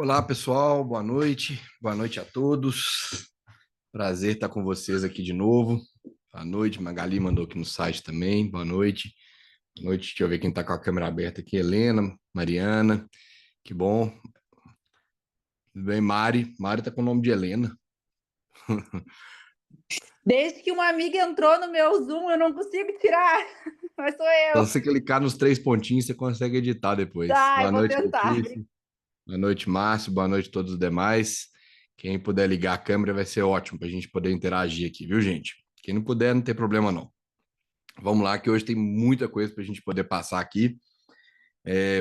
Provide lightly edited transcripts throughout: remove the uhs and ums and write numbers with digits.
Olá, pessoal, boa noite a todos. Prazer estar com vocês aqui de novo. Boa noite, Magali mandou aqui no site também. Boa noite. Boa noite, deixa eu ver quem está com a câmera aberta aqui. Helena, Mariana, que bom. Tudo bem, Mari? Mari está com o nome de Helena. Desde que uma amiga entrou no meu Zoom, eu não consigo tirar. Mas sou Só eu. você clicar nos três pontinhos, você consegue editar depois. Tá, eu Boa vou noite, tentar. Letícia. Boa noite, Márcio. Boa noite a todos os demais. Quem puder ligar a câmera vai ser ótimo para a gente poder interagir aqui, viu, gente? Quem não puder, não tem problema não. Vamos lá, que hoje tem muita coisa para a gente poder passar aqui,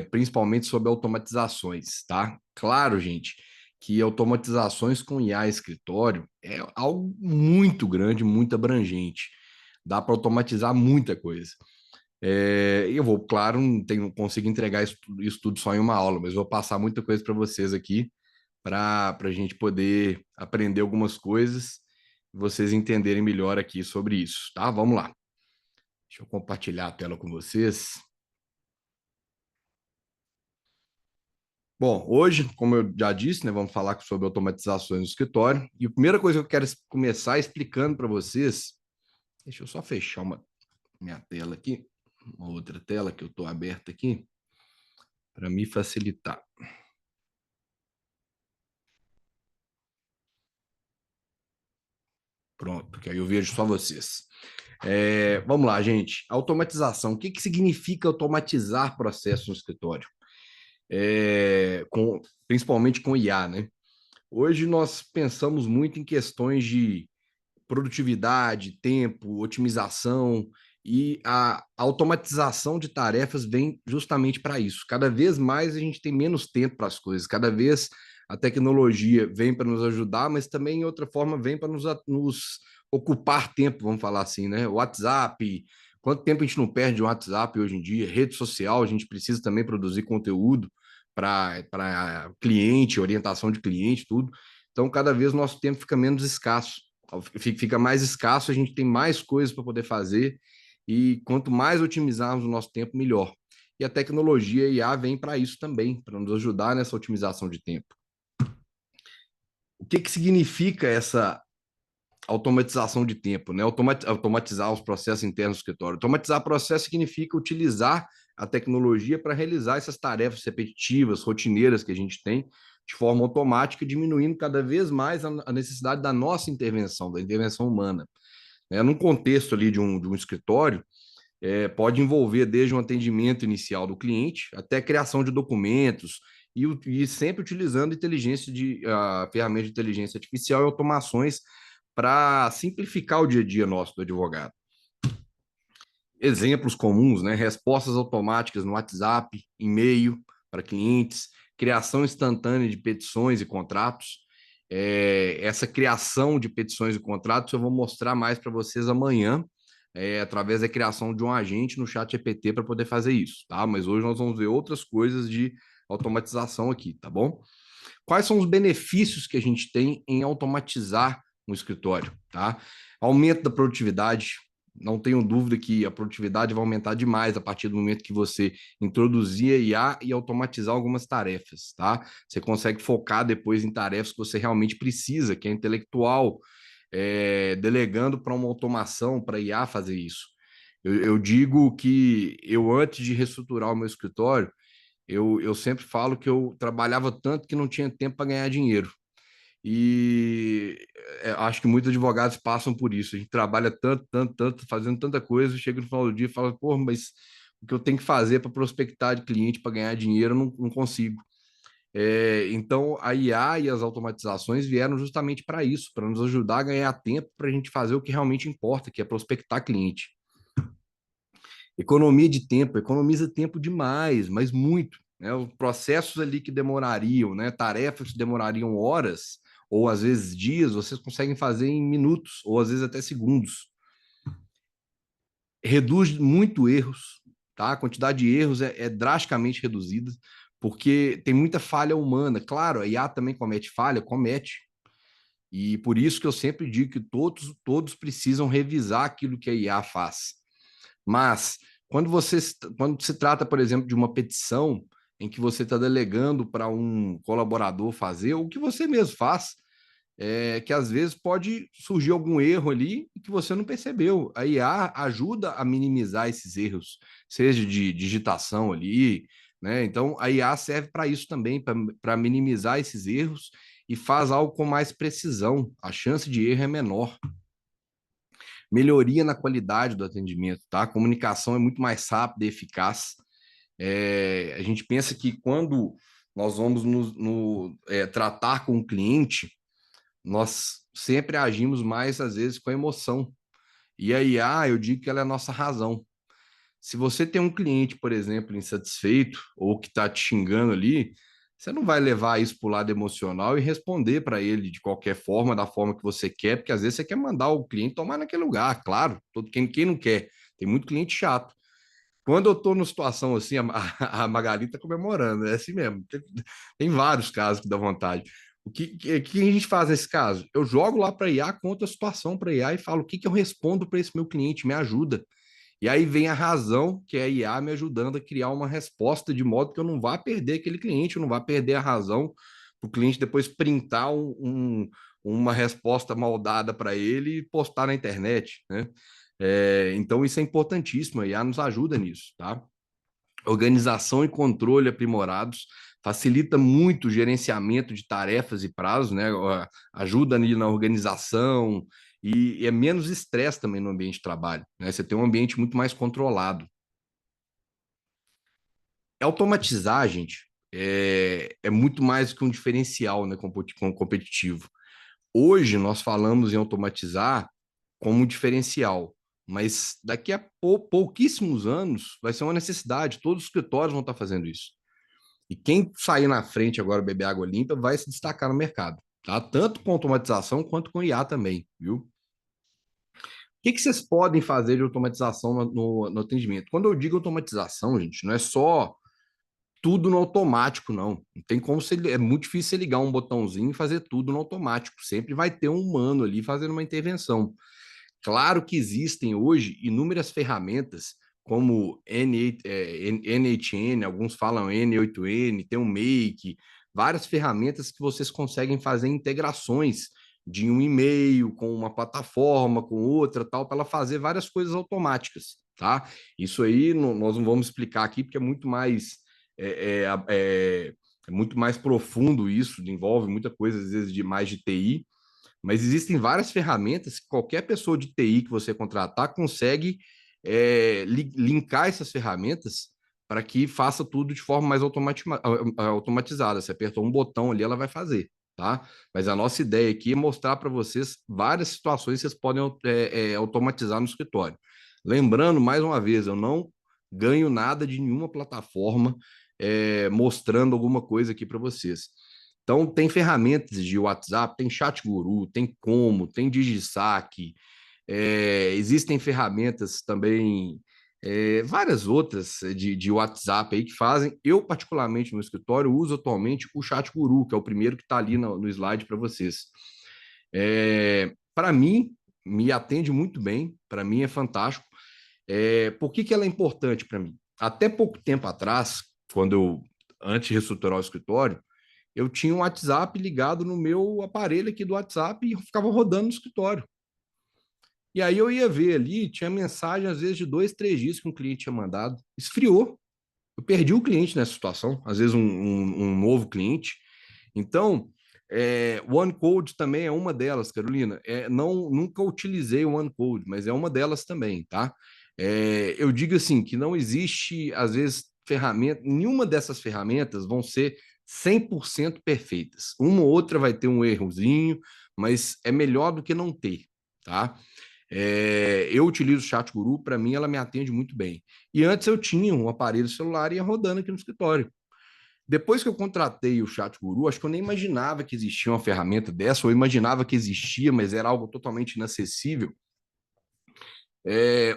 principalmente sobre automatizações, tá? Claro, gente, que automatizações com IA escritório é algo muito grande, muito abrangente. Dá para automatizar muita coisa. Eu vou, claro, não consigo entregar isso tudo só em uma aula, mas vou passar muita coisa para vocês aqui, para a gente poder aprender algumas coisas, vocês entenderem melhor aqui sobre isso, tá? Vamos lá. Deixa eu compartilhar a tela com vocês. Bom, hoje, como eu já disse, né, vamos falar sobre automatizações no escritório. E a primeira coisa que eu quero começar explicando para vocês, deixa eu só fechar minha tela aqui, uma outra tela que eu estou aberta aqui, para me facilitar. Pronto, porque aí eu vejo só vocês. Vamos lá, gente. Automatização. O que significa automatizar processos no escritório? Principalmente com IA, né? Hoje nós pensamos muito em questões de produtividade, tempo, otimização e a automatização de tarefas vem justamente para isso. Cada vez mais a gente tem menos tempo para as coisas, cada vez a tecnologia vem para nos ajudar, mas também, em outra forma, vem para nos ocupar tempo, vamos falar assim, né? WhatsApp, quanto tempo a gente não perde de WhatsApp hoje em dia? Rede social, a gente precisa também produzir conteúdo para cliente, orientação de cliente, tudo. Então, cada vez o nosso tempo fica menos escasso, fica mais escasso, a gente tem mais coisas para poder fazer e quanto mais otimizarmos o nosso tempo, melhor. E a tecnologia IA vem para isso também, para nos ajudar nessa otimização de tempo. O que significa essa automatização de tempo, né? Automatizar os processos internos do escritório. Automatizar processo significa utilizar a tecnologia para realizar essas tarefas repetitivas, rotineiras que a gente tem de forma automática, diminuindo cada vez mais a necessidade da nossa intervenção, da intervenção humana. Num contexto ali de um escritório, pode envolver desde um atendimento inicial do cliente até a criação de documentos e sempre utilizando ferramentas de inteligência artificial e automações para simplificar o dia a dia nosso do advogado. Exemplos comuns, né? Respostas automáticas no WhatsApp, e-mail para clientes, criação instantânea de petições e contratos. Essa criação de petições e contratos eu vou mostrar mais para vocês amanhã, através da criação de um agente no chat GPT para poder fazer isso, tá? Mas hoje nós vamos ver outras coisas de automatização aqui, tá bom? Quais são os benefícios que a gente tem em automatizar um escritório, tá? Aumento da produtividade. Não tenho dúvida que a produtividade vai aumentar demais a partir do momento que você introduzir a IA e automatizar algumas tarefas, tá? Você consegue focar depois em tarefas que você realmente precisa, que é intelectual, delegando para uma automação, para a IA fazer isso. Eu digo que eu, antes de reestruturar o meu escritório, eu sempre falo que eu trabalhava tanto que não tinha tempo para ganhar dinheiro. E acho que muitos advogados passam por isso. A gente trabalha tanto, tanto, tanto, fazendo tanta coisa, chega no final do dia e fala, pô, mas o que eu tenho que fazer para prospectar de cliente, para ganhar dinheiro, eu não consigo. Então, a IA e as automatizações vieram justamente para isso, para nos ajudar a ganhar tempo para a gente fazer o que realmente importa, que é prospectar cliente. Economia de tempo, economiza tempo demais, mas muito. Né? Os processos ali que demorariam, né? Tarefas que demorariam horas, ou às vezes dias, vocês conseguem fazer em minutos, ou às vezes até segundos. Reduz muito erros, tá? A quantidade de erros é drasticamente reduzida, porque tem muita falha humana. Claro, a IA também comete falha, comete. E por isso que eu sempre digo que todos precisam revisar aquilo que a IA faz. Mas quando se trata, por exemplo, de uma petição, em que você está delegando para um colaborador fazer, ou que você mesmo faz, que às vezes pode surgir algum erro ali que você não percebeu. A IA ajuda a minimizar esses erros, seja de digitação ali, né? Então, a IA serve para isso também, para minimizar esses erros e faz algo com mais precisão. A chance de erro é menor. Melhoria na qualidade do atendimento, tá? A comunicação é muito mais rápida e eficaz. A gente pensa que quando nós vamos tratar com o cliente, nós sempre agimos mais, às vezes, com emoção. E a IA, eu digo que ela é a nossa razão. Se você tem um cliente, por exemplo, insatisfeito ou que está te xingando ali, você não vai levar isso para o lado emocional e responder para ele de qualquer forma, da forma que você quer, porque às vezes você quer mandar o cliente tomar naquele lugar, claro, quem não quer. Tem muito cliente chato. Quando eu estou numa situação assim, a Magali está comemorando, é assim mesmo. Tem vários casos que dá vontade. O que a gente faz nesse caso? Eu jogo lá para a IA, conto a situação para a IA e falo o que eu respondo para esse meu cliente, me ajuda. E aí vem a razão, que é a IA me ajudando a criar uma resposta de modo que eu não vá perder aquele cliente, eu não vá perder a razão para o cliente depois printar uma resposta mal dada para ele e postar na internet, né? Então isso é importantíssimo, a IA nos ajuda nisso, tá? Organização e controle aprimorados, facilita muito o gerenciamento de tarefas e prazos, né? Ajuda ali na organização e é menos estresse também no ambiente de trabalho, né? Você tem um ambiente muito mais controlado. Automatizar, gente, é muito mais do que um diferencial, né, competitivo. Hoje nós falamos em automatizar como um diferencial, mas daqui a pouquíssimos anos vai ser uma necessidade, todos os escritórios vão estar fazendo isso. E quem sair na frente agora beber água limpa vai se destacar no mercado, tá? Tanto com automatização quanto com IA também, viu? O que vocês podem fazer de automatização no atendimento? Quando eu digo automatização, gente, não é só tudo no automático, não. Não tem como é muito difícil você ligar um botãozinho e fazer tudo no automático. Sempre vai ter um humano ali fazendo uma intervenção. Claro que existem hoje inúmeras ferramentas, como NHN, alguns falam N8N, tem o Make, várias ferramentas que vocês conseguem fazer integrações de um e-mail com uma plataforma, com outra, tal, para ela fazer várias coisas automáticas, tá? Isso aí nós não vamos explicar aqui, porque é muito mais é, é, é, é muito mais profundo isso, envolve muita coisa, às vezes, de mais de TI, mas existem várias ferramentas que qualquer pessoa de TI que você contratar consegue linkar essas ferramentas para que faça tudo de forma mais automatizada. Você apertou um botão ali, ela vai fazer, tá? Mas a nossa ideia aqui é mostrar para vocês várias situações que vocês podem automatizar no escritório. Lembrando, mais uma vez, eu não ganho nada de nenhuma plataforma mostrando alguma coisa aqui para vocês. Então, tem ferramentas de WhatsApp, tem Chat Guru, tem Como, tem DigiSaque, existem ferramentas também, várias outras de WhatsApp aí que fazem. Eu, particularmente, no escritório, uso atualmente o Chat Guru, que é o primeiro que está ali no slide para vocês. Para mim, me atende muito bem, para mim é fantástico. Por que ela é importante para mim? Até pouco tempo atrás, antes de reestruturar o escritório, eu tinha um WhatsApp ligado no meu aparelho aqui do WhatsApp e ficava rodando no escritório. E aí eu ia ver ali, tinha mensagem às vezes de 2, 3 dias que um cliente tinha mandado. Esfriou. Eu perdi o cliente nessa situação, às vezes um novo cliente. Então, o OneCode também é uma delas, Carolina. Nunca utilizei o OneCode, mas é uma delas também, tá? Eu digo assim, que não existe, às vezes, ferramenta, nenhuma dessas ferramentas vão ser 100% perfeitas. Uma ou outra vai ter um errozinho, mas é melhor do que não ter, tá? Eu utilizo o Chat Guru, para mim ela me atende muito bem. E antes eu tinha um aparelho celular e ia rodando aqui no escritório. Depois que eu contratei o Chat Guru, acho que eu nem imaginava que existia uma ferramenta dessa, ou eu imaginava que existia, mas era algo totalmente inacessível.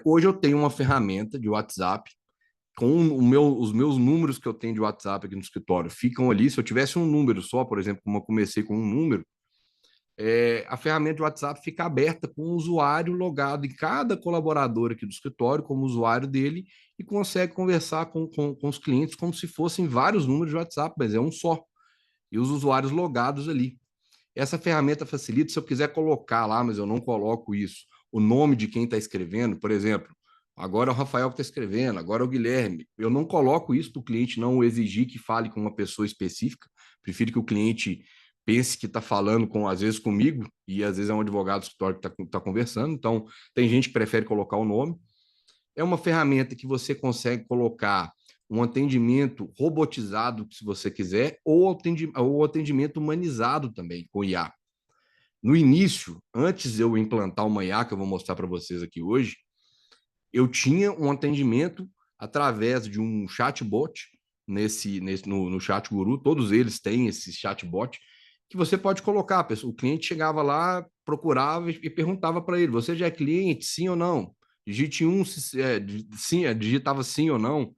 Hoje eu tenho uma ferramenta de WhatsApp com os meus números que eu tenho de WhatsApp aqui no escritório ficam ali. Se eu tivesse um número só, por exemplo, como eu comecei com um número, a ferramenta de WhatsApp fica aberta com o usuário logado em cada colaborador aqui do escritório, como usuário dele, e consegue conversar com os clientes como se fossem vários números de WhatsApp, mas é um só. E os usuários logados ali. Essa ferramenta facilita, se eu quiser colocar lá, mas eu não coloco isso, o nome de quem está escrevendo, por exemplo, agora é o Rafael que está escrevendo, agora é o Guilherme. Eu não coloco isso para o cliente não exigir que fale com uma pessoa específica. Prefiro que o cliente pense que está falando com, às vezes, comigo, e às vezes é um advogado do escritório que está conversando. Então, tem gente que prefere colocar o nome. É uma ferramenta que você consegue colocar um atendimento robotizado, se você quiser, ou atendimento humanizado também, com IA. No início, antes de eu implantar uma IA, que eu vou mostrar para vocês aqui hoje, eu tinha um atendimento através de um chatbot no Chat Guru, todos eles têm esse chatbot, que você pode colocar, o cliente chegava lá, procurava e perguntava para ele, você já é cliente, sim ou não? Digite um, sim, digitava sim ou não.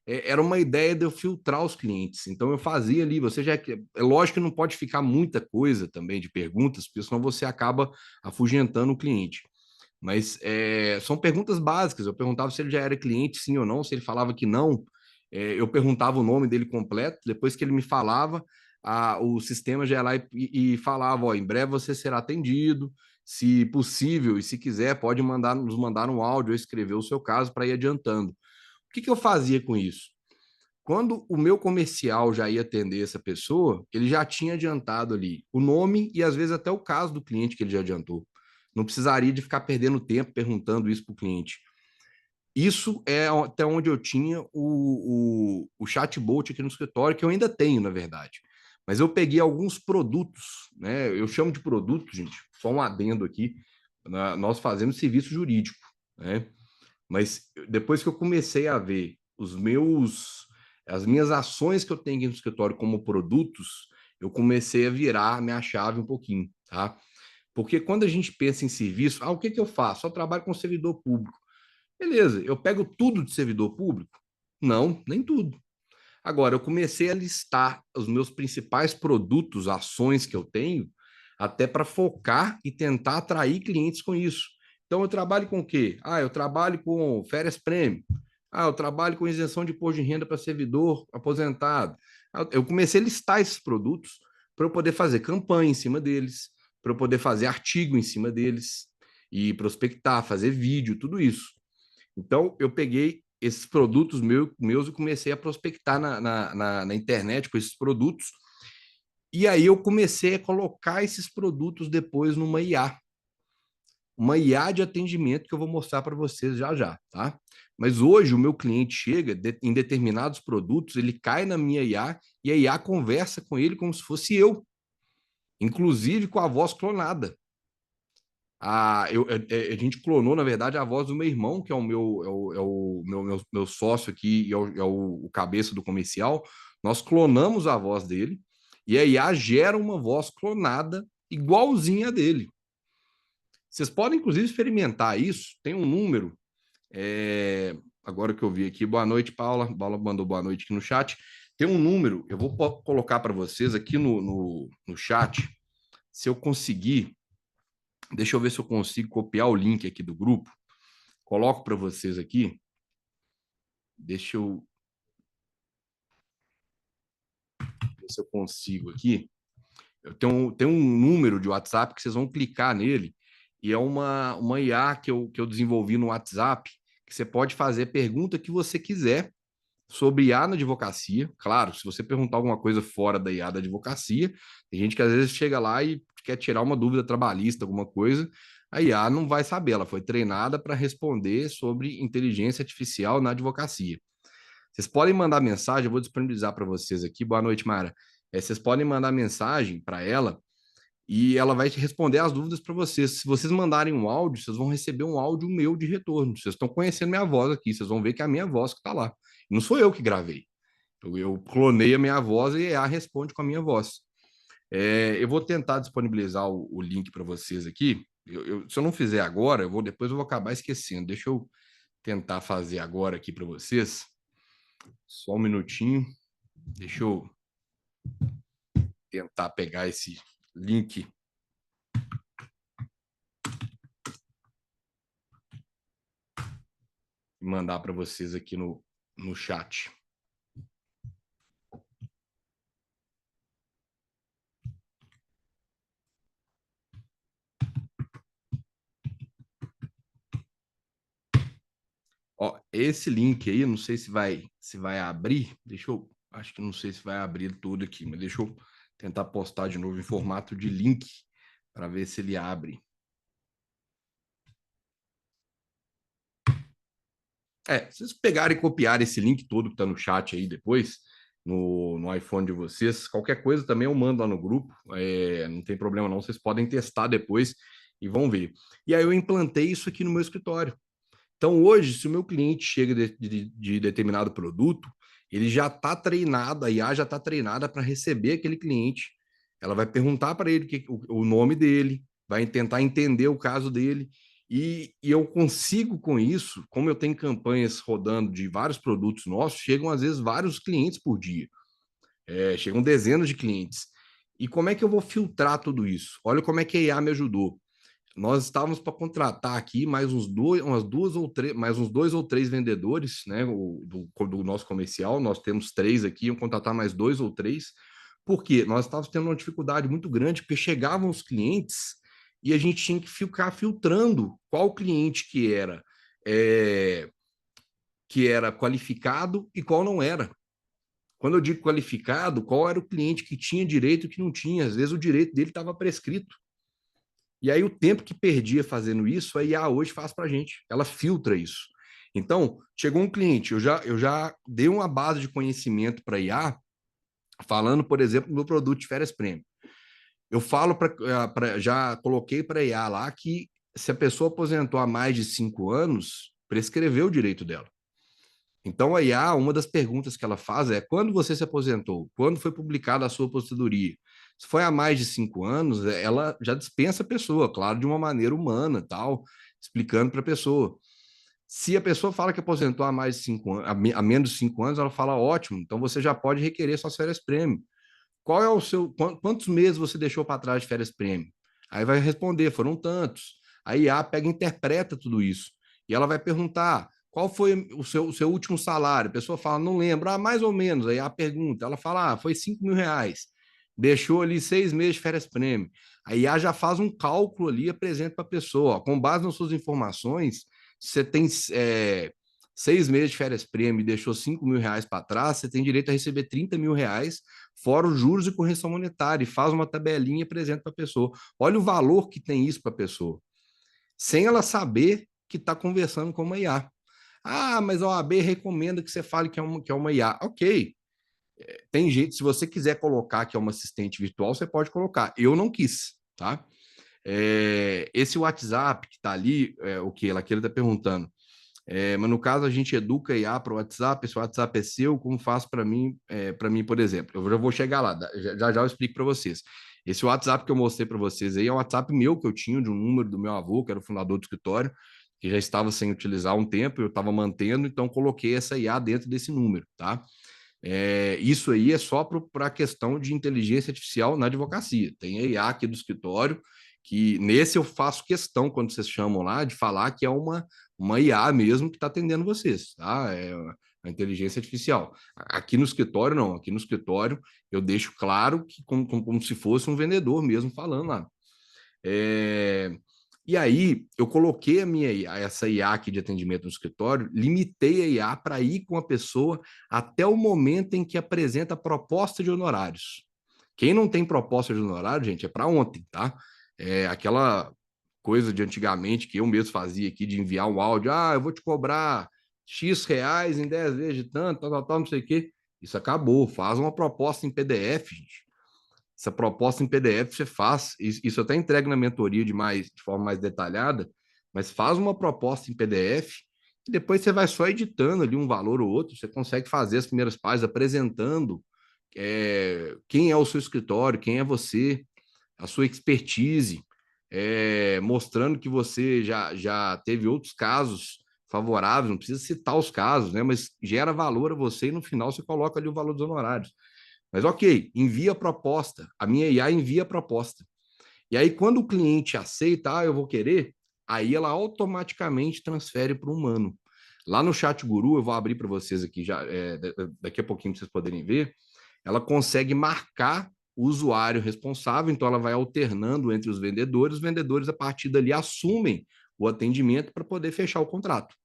Era uma ideia de eu filtrar os clientes. Então eu fazia ali, você já é lógico que não pode ficar muita coisa também de perguntas, porque senão você acaba afugentando o cliente. Mas são perguntas básicas. Eu perguntava se ele já era cliente, sim ou não. Se ele falava que não, eu perguntava o nome dele completo. Depois que ele me falava, o sistema já ia lá e falava: ó, em breve você será atendido. Se possível e se quiser, pode nos mandar um áudio ou escrever o seu caso para ir adiantando. O que eu fazia com isso? Quando o meu comercial já ia atender essa pessoa, ele já tinha adiantado ali o nome e às vezes até o caso do cliente que ele já adiantou. Não precisaria de ficar perdendo tempo perguntando isso para o cliente. Isso é até onde eu tinha o chatbot aqui no escritório, que eu ainda tenho, na verdade. Mas eu peguei alguns produtos, né? Eu chamo de produto, gente, só um adendo aqui. Nós fazemos serviço jurídico, né? Mas depois que eu comecei a ver as minhas ações que eu tenho aqui no escritório como produtos, eu comecei a virar a minha chave um pouquinho, tá? Porque quando a gente pensa em serviço, o que eu faço? Eu trabalho com servidor público. Beleza, eu pego tudo de servidor público? Não, nem tudo. Agora, eu comecei a listar os meus principais produtos, ações que eu tenho, até para focar e tentar atrair clientes com isso. Então, eu trabalho com o quê? Eu trabalho com férias prêmio. Eu trabalho com isenção de imposto de renda para servidor aposentado. Eu comecei a listar esses produtos para eu poder fazer campanha em cima deles, para eu poder fazer artigo em cima deles e prospectar, fazer vídeo, tudo isso. Então, eu peguei esses produtos meus e comecei a prospectar na internet com esses produtos. E aí eu comecei a colocar esses produtos depois numa IA. Uma IA de atendimento que eu vou mostrar para vocês já já, tá? Mas hoje o meu cliente chega em determinados produtos, ele cai na minha IA e a IA conversa com ele como se fosse eu, inclusive com a voz clonada. A gente clonou, na verdade, a voz do meu irmão, que é o meu sócio aqui e o cabeça do comercial. Nós clonamos a voz dele e a IA gera uma voz clonada igualzinha a dele. Vocês podem, inclusive, experimentar isso. Tem um número, agora que eu vi aqui. Boa noite, Paula. Paula mandou boa noite aqui no chat. Tem um número, eu vou colocar para vocês aqui no chat, se eu conseguir. Deixa eu ver se eu consigo copiar o link aqui do grupo. Coloco para vocês aqui. Deixa eu ver se eu consigo aqui. Eu tenho um número de WhatsApp que vocês vão clicar nele e é uma IA que eu desenvolvi no WhatsApp que você pode fazer a pergunta que você quiser sobre IA na advocacia. Claro, se você perguntar alguma coisa fora da IA da advocacia, tem gente que às vezes chega lá e quer tirar uma dúvida trabalhista, alguma coisa, a IA não vai saber, ela foi treinada para responder sobre inteligência artificial na advocacia. Vocês podem mandar mensagem, eu vou disponibilizar para vocês aqui. Boa noite, Mara. Vocês podem mandar mensagem para ela e ela vai te responder as dúvidas para vocês. Se vocês mandarem um áudio, vocês vão receber um áudio meu de retorno. Vocês estão conhecendo minha voz aqui, vocês vão ver que é a minha voz que está lá. Não sou eu que gravei. Eu clonei a minha voz e a responde com a minha voz. Eu vou tentar disponibilizar o link para vocês aqui. Se eu não fizer agora, depois eu vou acabar esquecendo. Deixa eu tentar fazer agora aqui para vocês. Só um minutinho. Deixa eu tentar pegar esse link e mandar para vocês aqui no chat. Ó, esse link aí, não sei se vai abrir. Acho que não sei se vai abrir tudo aqui, mas deixa eu tentar postar de novo em formato de link para ver se ele abre. Se vocês pegarem e copiarem esse link todo que está no chat aí depois, no iPhone de vocês, qualquer coisa também eu mando lá no grupo, não tem problema não, vocês podem testar depois e vão ver. E aí eu implantei isso aqui no meu escritório. Então, hoje, se o meu cliente chega de determinado produto, ele já está treinado, a IA já está treinada para receber aquele cliente. Ela vai perguntar para ele o nome dele, vai tentar entender o caso dele. E eu consigo com isso, como eu tenho campanhas rodando de vários produtos nossos, chegam às vezes vários clientes por dia. Chegam dezenas de clientes. E como é que eu vou filtrar tudo isso? Olha como é que a IA me ajudou. Nós estávamos para contratar aqui mais uns dois ou três vendedores, né, do nosso comercial. Nós temos três aqui, iam contratar mais dois ou três, porque nós estávamos tendo uma dificuldade muito grande, porque chegavam os clientes e a gente tinha que ficar filtrando qual cliente é, que era qualificado e qual não era. Quando eu digo qualificado, qual era o cliente que tinha direito e que não tinha? Às vezes o direito dele estava prescrito. E aí o tempo que perdia fazendo isso, a IA hoje faz para a gente. Ela filtra isso. Então, chegou um cliente, eu já dei uma base de conhecimento para a IA, falando, por exemplo, do meu produto de férias prêmio. Eu falo já coloquei para a IA lá que se a pessoa aposentou há mais de 5 anos, prescreveu o direito dela. Então, a IA, uma das perguntas que ela faz é: quando você se aposentou? Quando foi publicada a sua aposentadoria? Se foi há mais de 5 anos, ela já dispensa a pessoa, claro, de uma maneira humana, tal, explicando para a pessoa. Se a pessoa fala que aposentou há mais de 5 anos, há menos de 5 anos, ela fala: ótimo, então você já pode requerer suas férias prêmio. Qual é o seu, quantos meses você deixou para trás de férias prêmio? Aí vai responder: foram tantos. A IA pega e interpreta tudo isso. E ela vai perguntar: qual foi o seu último salário? A pessoa fala: não lembro. Ah, mais ou menos. Aí a pergunta, ela fala: foi 5 mil reais. Deixou ali 6 meses de férias prêmio. A IA já faz um cálculo ali e apresenta para a pessoa. Ó, com base nas suas informações, você tem 6 meses de férias prêmio e deixou 5 mil reais para trás, você tem direito a receber 30 mil reais, fora os juros e correção monetária, e faz uma tabelinha e apresenta para a pessoa. Olha o valor que tem isso para a pessoa, sem ela saber que está conversando com uma IA. Ah, mas a OAB recomenda que você fale que é uma IA. Ok, tem jeito, se você quiser colocar que é uma assistente virtual, você pode colocar. Eu não quis, tá? Esse WhatsApp que está ali, o que ela está perguntando, mas no caso a gente educa a IA para o WhatsApp, esse WhatsApp é seu, como faz para mim, por exemplo. Eu já vou chegar lá, já eu explico para vocês. Esse WhatsApp que eu mostrei para vocês aí é um WhatsApp meu que eu tinha, de um número do meu avô, que era o fundador do escritório, que já estava sem utilizar há um tempo, eu estava mantendo, então coloquei essa IA dentro desse número, tá? Isso aí é só para a questão de inteligência artificial na advocacia. Tem a IA aqui do escritório, que nesse eu faço questão, quando vocês chamam lá, de falar que é uma IA mesmo que está atendendo vocês, tá? É a inteligência artificial. Aqui no escritório, não. Aqui no escritório eu deixo claro que como se fosse um vendedor mesmo falando lá. E aí, eu coloquei essa IA aqui de atendimento no escritório, limitei a IA para ir com a pessoa até o momento em que apresenta a proposta de honorários. Quem não tem proposta de honorário, gente, é para ontem, tá? Aquela coisa de antigamente que eu mesmo fazia aqui, de enviar um áudio: eu vou te cobrar X reais em 10 vezes de tanto, tal, não sei o quê. Isso acabou. Faz uma proposta em PDF, gente. Essa proposta em PDF você faz, isso eu até entrego na mentoria de forma mais detalhada, mas faz uma proposta em PDF e depois você vai só editando ali um valor ou outro, você consegue fazer as primeiras páginas apresentando quem é o seu escritório, quem é você, a sua expertise, mostrando que você já teve outros casos favoráveis, não precisa citar os casos, né? Mas gera valor a você e no final você coloca ali o valor dos honorários. Mas ok, envia a proposta. A minha IA envia a proposta. E aí, quando o cliente aceita, eu vou querer, aí ela automaticamente transfere para o humano. Lá no Chat Guru, eu vou abrir para vocês aqui já, daqui a pouquinho para vocês poderem ver, ela consegue marcar o usuário responsável, então ela vai alternando entre os vendedores a partir dali assumem o atendimento para poder fechar o contrato.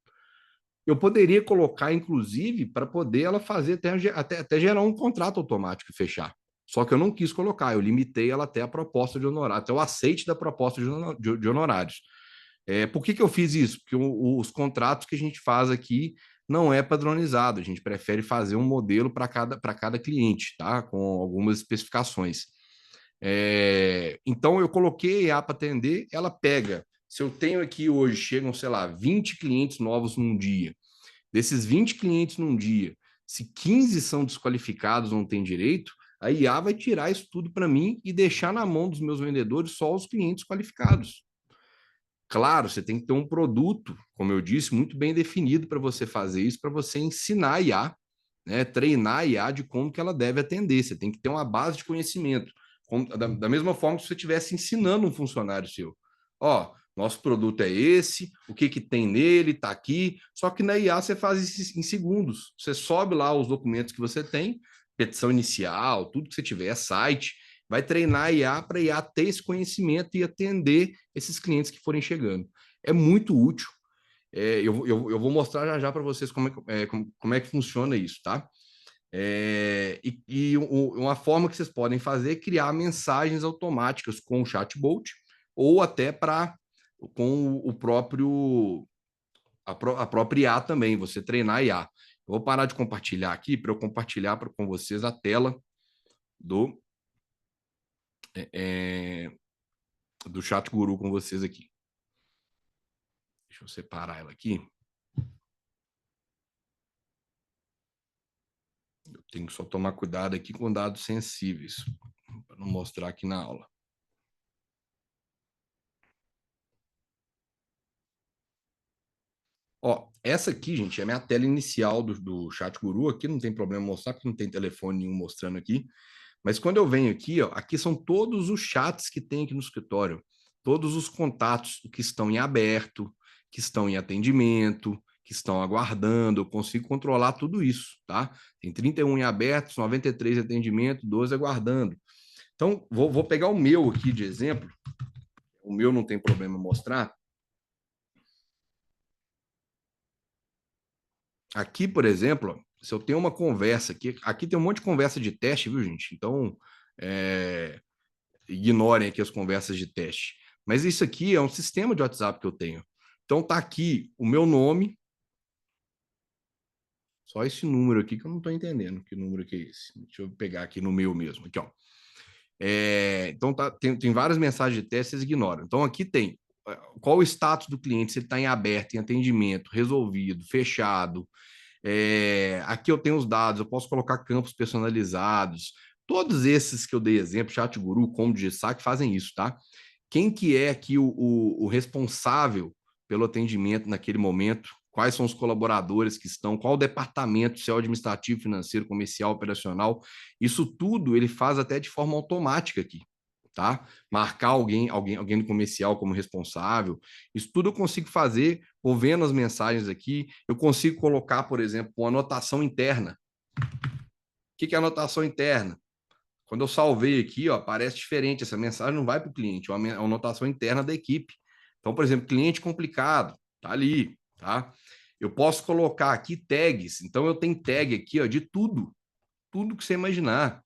Eu poderia colocar, inclusive, para poder ela fazer até gerar um contrato automático e fechar. Só que eu não quis colocar, eu limitei ela até a proposta de honorário, até o aceite da proposta de honorários. Por que eu fiz isso? Porque os contratos que a gente faz aqui não é padronizado, a gente prefere fazer um modelo para cada cliente, tá? Com algumas especificações. Então, eu coloquei a IA para atender, ela pega. Se eu tenho aqui hoje, chegam, sei lá, 20 clientes novos num dia. Desses 20 clientes num dia, se 15 são desqualificados, não tem direito, a IA vai tirar isso tudo para mim e deixar na mão dos meus vendedores só os clientes qualificados. Claro, você tem que ter um produto, como eu disse, muito bem definido para você fazer isso, para você ensinar a IA, né, treinar a IA de como que ela deve atender. Você tem que ter uma base de conhecimento. Da mesma forma que se você estivesse ensinando um funcionário seu. Ó, nosso produto é esse, o que, que tem nele, está aqui. Só que na IA você faz isso em segundos. Você sobe lá os documentos que você tem, petição inicial, tudo que você tiver, site, vai treinar a IA para a IA ter esse conhecimento e atender esses clientes que forem chegando. É muito útil. Eu vou mostrar já para vocês como é que funciona isso, tá? Uma forma que vocês podem fazer é criar mensagens automáticas com o chatbot ou até com o próprio a própria IA também, você treinar a IA. Eu vou parar de compartilhar aqui para eu compartilhar com vocês a tela do do Chat Guru com vocês aqui. Deixa eu separar ela aqui. Eu tenho que só tomar cuidado aqui com dados sensíveis, para não mostrar aqui na aula. Ó, essa aqui, gente, é a minha tela inicial do Chat Guru. Aqui não tem problema mostrar, porque não tem telefone nenhum mostrando aqui. Mas quando eu venho aqui, ó, aqui são todos os chats que tem aqui no escritório. Todos os contatos que estão em aberto, que estão em atendimento, que estão aguardando. Eu consigo controlar tudo isso, tá? Tem 31 em abertos, 93 em atendimento, 12 aguardando. Então, vou pegar o meu aqui de exemplo. O meu não tem problema mostrar. Aqui, por exemplo, se eu tenho uma conversa aqui tem um monte de conversa de teste, viu, gente? Então, ignorem aqui as conversas de teste. Mas isso aqui é um sistema de WhatsApp que eu tenho. Então, tá aqui o meu nome, só esse número aqui que eu não estou entendendo que número que é esse. Deixa eu pegar aqui no meu mesmo, aqui, ó. Então, tem várias mensagens de teste, vocês ignoram. Então, aqui tem qual o status do cliente, se ele está em aberto, em atendimento, resolvido, fechado. Aqui eu tenho os dados, eu posso colocar campos personalizados. Todos esses que eu dei exemplo, ChatGuru, Combo de Saque, fazem isso, tá? Quem que é aqui o responsável pelo atendimento naquele momento? Quais são os colaboradores que estão? Qual o departamento, se é o administrativo, financeiro, comercial, operacional? Isso tudo ele faz até de forma automática aqui, tá? Marcar alguém do comercial como responsável. Isso tudo eu consigo fazer, vou vendo as mensagens aqui. Eu consigo colocar, por exemplo, uma anotação interna. O que é anotação interna? Quando eu salvei aqui, ó, aparece diferente. Essa mensagem não vai para o cliente, é uma anotação interna da equipe. Então, por exemplo, cliente complicado, tá ali, tá? Eu posso colocar aqui tags. Então, eu tenho tag aqui, ó, de tudo que você imaginar.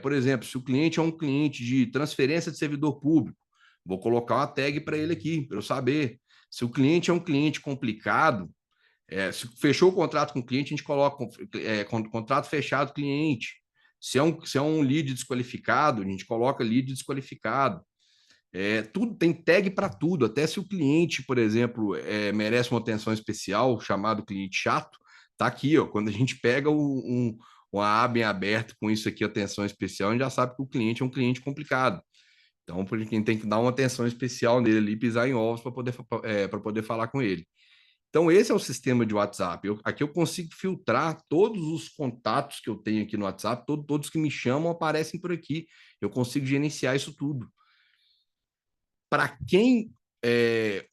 Por exemplo, se o cliente é um cliente de transferência de servidor público, vou colocar uma tag para ele aqui, para eu saber. Se o cliente é um cliente complicado, se fechou o contrato com o cliente, a gente coloca contrato fechado cliente. Se é um lead desqualificado, a gente coloca lead desqualificado. Tudo tem tag para tudo, até se o cliente, por exemplo, merece uma atenção especial, chamado cliente chato, tá aqui, ó. Quando a gente pega uma aba em aberto com isso aqui, atenção especial, a gente já sabe que o cliente é um cliente complicado. Então, quem tem que dar uma atenção especial nele ali, pisar em ovos para poder falar com ele. Então, esse é o sistema de WhatsApp. Aqui eu consigo filtrar todos os contatos que eu tenho aqui no WhatsApp, todos que me chamam aparecem por aqui. Eu consigo gerenciar isso tudo. Para quem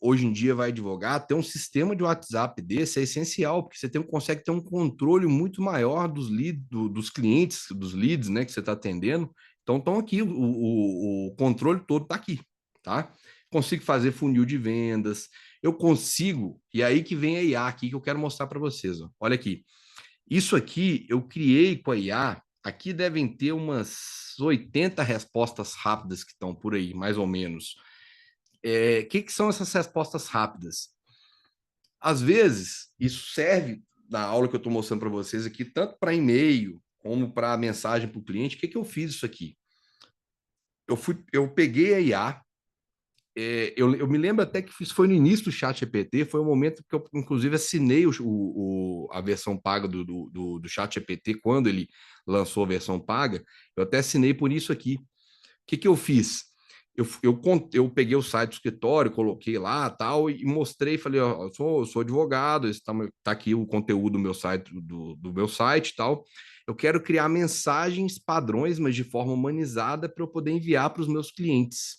hoje em dia vai advogar, ter um sistema de WhatsApp desse é essencial, porque você consegue ter um controle muito maior dos clientes, dos leads, né, que você está atendendo. Então, estão aqui, o controle todo está aqui, tá? Consigo fazer funil de vendas, eu consigo, e aí que vem a IA aqui que eu quero mostrar para vocês. Ó. Olha aqui, isso aqui eu criei com a IA, aqui devem ter umas 80 respostas rápidas que estão por aí, mais ou menos. Que são essas respostas rápidas? Às vezes, isso serve na aula que eu estou mostrando para vocês aqui, tanto para e-mail como para mensagem para o cliente. O que eu fiz isso aqui? Eu peguei a IA, eu me lembro até que isso foi no início do Chat GPT, foi o momento que eu, inclusive, assinei a versão paga do Chat GPT, quando ele lançou a versão paga, eu até assinei por isso aqui. O que eu fiz? Eu peguei o site do escritório, coloquei lá tal, e mostrei, falei, ó, eu sou advogado, tá aqui o conteúdo do meu site, do meu site tal. Eu quero criar mensagens padrões, mas de forma humanizada, para eu poder enviar para os meus clientes.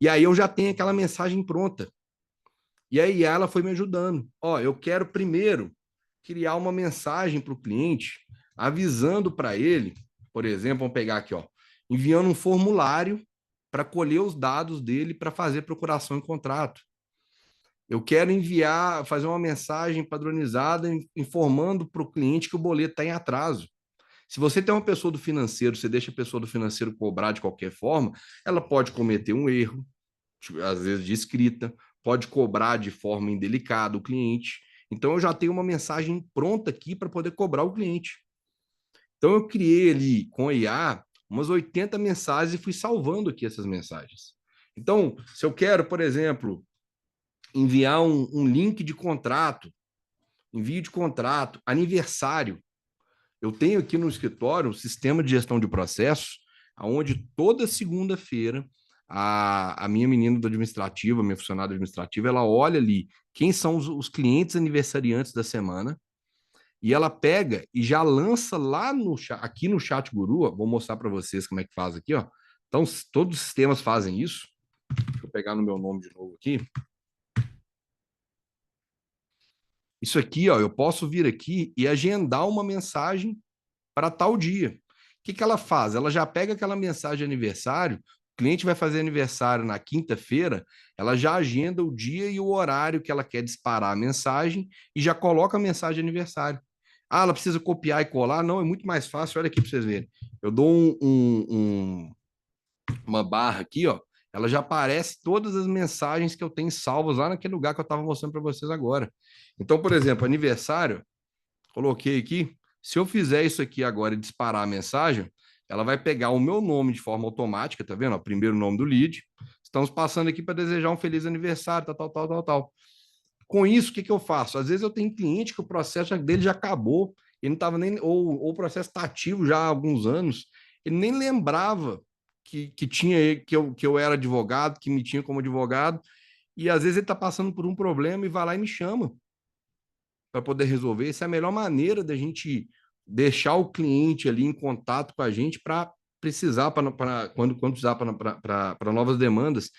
E aí eu já tenho aquela mensagem pronta. E aí ela foi me ajudando. Ó, eu quero primeiro criar uma mensagem para o cliente, avisando para ele, por exemplo, vamos pegar aqui, ó, enviando um formulário para colher os dados dele para fazer procuração em contrato. Eu quero fazer uma mensagem padronizada informando para o cliente que o boleto está em atraso. Se você tem uma pessoa do financeiro, você deixa a pessoa do financeiro cobrar de qualquer forma, ela pode cometer um erro, às vezes de escrita, pode cobrar de forma indelicada o cliente. Então, eu já tenho uma mensagem pronta aqui para poder cobrar o cliente. Então, eu criei ali com a IA umas 80 mensagens e fui salvando aqui essas mensagens. Então, se eu quero, por exemplo, enviar um link de contrato, envio de contrato, aniversário, eu tenho aqui no escritório um sistema de gestão de processos, onde toda segunda-feira a minha menina do administrativo, a minha funcionária administrativa, ela olha ali quem são os clientes aniversariantes da semana e ela pega e já lança lá aqui no Chat Guru, ó, vou mostrar para vocês como é que faz aqui, ó. Então, todos os sistemas fazem isso. Deixa eu pegar no meu nome de novo aqui. Isso aqui, ó, eu posso vir aqui e agendar uma mensagem para tal dia. O que ela faz? Ela já pega aquela mensagem de aniversário, o cliente vai fazer aniversário na quinta-feira, ela já agenda o dia e o horário que ela quer disparar a mensagem e já coloca a mensagem de aniversário. Ah, ela precisa copiar e colar? Não, é muito mais fácil. Olha aqui para vocês verem. Eu dou uma barra aqui, ó. Ela já aparece todas as mensagens que eu tenho salvas lá naquele lugar que eu estava mostrando para vocês agora. Então, por exemplo, aniversário, coloquei aqui. Se eu fizer isso aqui agora e disparar a mensagem, ela vai pegar o meu nome de forma automática, tá vendo? O primeiro nome do lead. Estamos passando aqui para desejar um feliz aniversário, tal, tal, tal, tal, tal. Com isso, o que eu faço? Às vezes eu tenho cliente que o processo dele já acabou, ele não estava nem, ou o processo está ativo já há alguns anos, ele nem lembrava que tinha que eu era advogado, que me tinha como advogado, e às vezes ele está passando por um problema e vai lá e me chama para poder resolver. Essa é a melhor maneira da gente deixar o cliente ali em contato com a gente para precisar, quando precisar para novas demandas.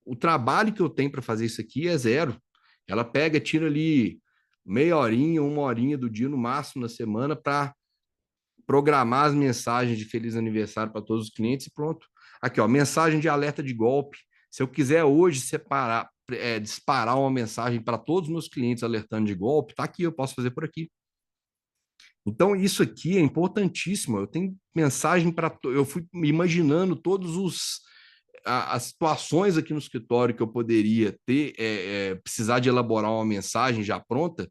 O trabalho que eu tenho para fazer isso aqui é zero. Ela pega, tira ali meia horinha, uma horinha do dia no máximo na semana para programar as mensagens de feliz aniversário para todos os clientes e pronto. Aqui, ó, mensagem de alerta de golpe. Se eu quiser hoje disparar uma mensagem para todos os meus clientes alertando de golpe, tá aqui, eu posso fazer por aqui. Então, isso aqui é importantíssimo. Eu tenho mensagem para. Eu fui imaginando todos as situações aqui no escritório que eu poderia precisar de elaborar uma mensagem já pronta.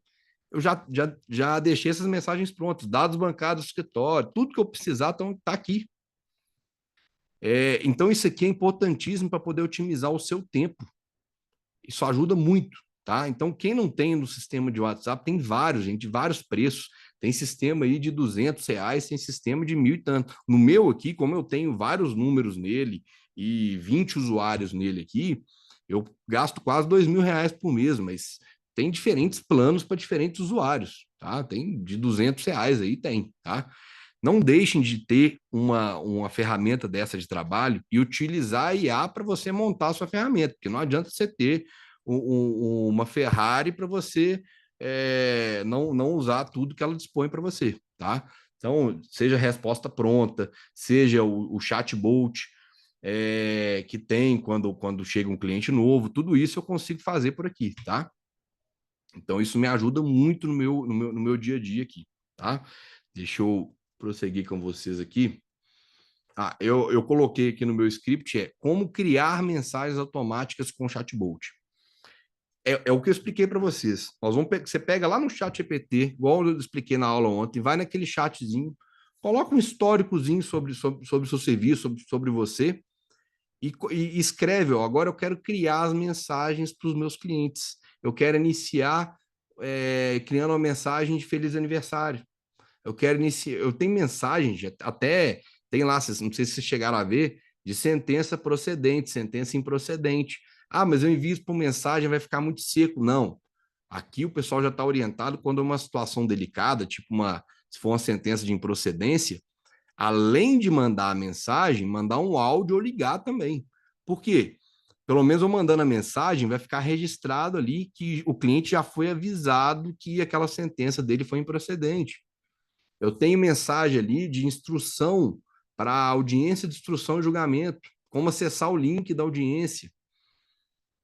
Eu já deixei essas mensagens prontas, dados bancários do escritório, tudo que eu precisar está aqui. Então, isso aqui é importantíssimo para poder otimizar o seu tempo. Isso ajuda muito, tá? Então, quem não tem no sistema de WhatsApp, tem vários, gente, vários preços. Tem sistema aí de R$ 200, tem sistema de 1.000 e tanto. No meu aqui, como eu tenho vários números nele e 20 usuários nele aqui, eu gasto quase R$ 2.000 por mês, mas tem diferentes planos para diferentes usuários, tá? Tem de R$ 200 aí, tem, tá? Não deixem de ter uma ferramenta dessa de trabalho e utilizar a IA para você montar a sua ferramenta, porque não adianta você ter uma Ferrari para você não usar tudo que ela dispõe para você, tá? Então, seja a resposta pronta, seja o chatbot que tem quando chega um cliente novo, tudo isso eu consigo fazer por aqui, tá? Então, isso me ajuda muito no meu dia a dia aqui, tá? Deixa eu prosseguir com vocês aqui. Eu coloquei aqui no meu script como criar mensagens automáticas com chatbot. É o que eu expliquei para vocês. Você pega lá no chat GPT, igual eu expliquei na aula ontem, vai naquele chatzinho, coloca um históricozinho sobre o seu serviço, sobre você, e escreve, ó, agora eu quero criar as mensagens para os meus clientes. Eu quero iniciar criando uma mensagem de feliz aniversário. Eu quero iniciar. Eu tenho mensagens, até tem lá, não sei se vocês chegaram a ver, de sentença procedente, sentença improcedente. Ah, mas eu envio por mensagem, vai ficar muito seco. Não. Aqui o pessoal já está orientado quando é uma situação delicada, tipo se for uma sentença de improcedência, além de mandar a mensagem, mandar um áudio ou ligar também. Por quê? Pelo menos eu mandando a mensagem, vai ficar registrado ali que o cliente já foi avisado que aquela sentença dele foi improcedente. Eu tenho mensagem ali de instrução para a audiência de instrução e julgamento, como acessar o link da audiência.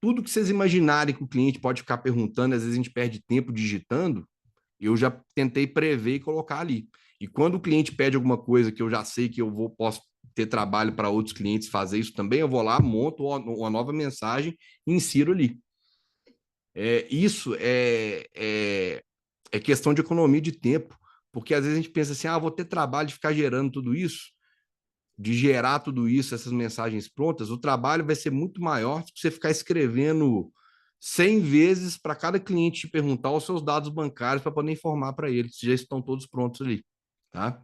Tudo que vocês imaginarem que o cliente pode ficar perguntando, às vezes a gente perde tempo digitando, eu já tentei prever e colocar ali. E quando o cliente pede alguma coisa que eu já sei que posso ter trabalho para outros clientes fazer isso também, eu vou lá, monto uma nova mensagem e insiro ali. Isso é questão de economia de tempo, porque às vezes a gente pensa assim, vou ter trabalho de ficar gerando tudo isso, de gerar tudo isso, essas mensagens prontas, o trabalho vai ser muito maior se você ficar escrevendo 100 vezes para cada cliente te perguntar os seus dados bancários para poder informar para ele se já estão todos prontos ali, tá?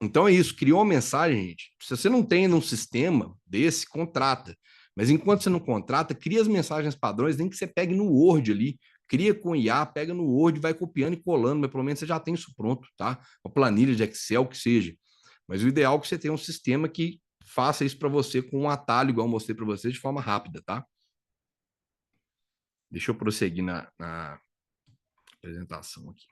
Então é isso, criou uma mensagem, gente. Se você não tem num sistema desse, contrata. Mas enquanto você não contrata, cria as mensagens padrões, nem que você pegue no Word ali, cria com IA, pega no Word, vai copiando e colando, mas pelo menos você já tem isso pronto, tá? Uma planilha de Excel, que seja. Mas o ideal é que você tenha um sistema que faça isso para você com um atalho, igual eu mostrei para você, de forma rápida, tá? Deixa eu prosseguir na apresentação aqui.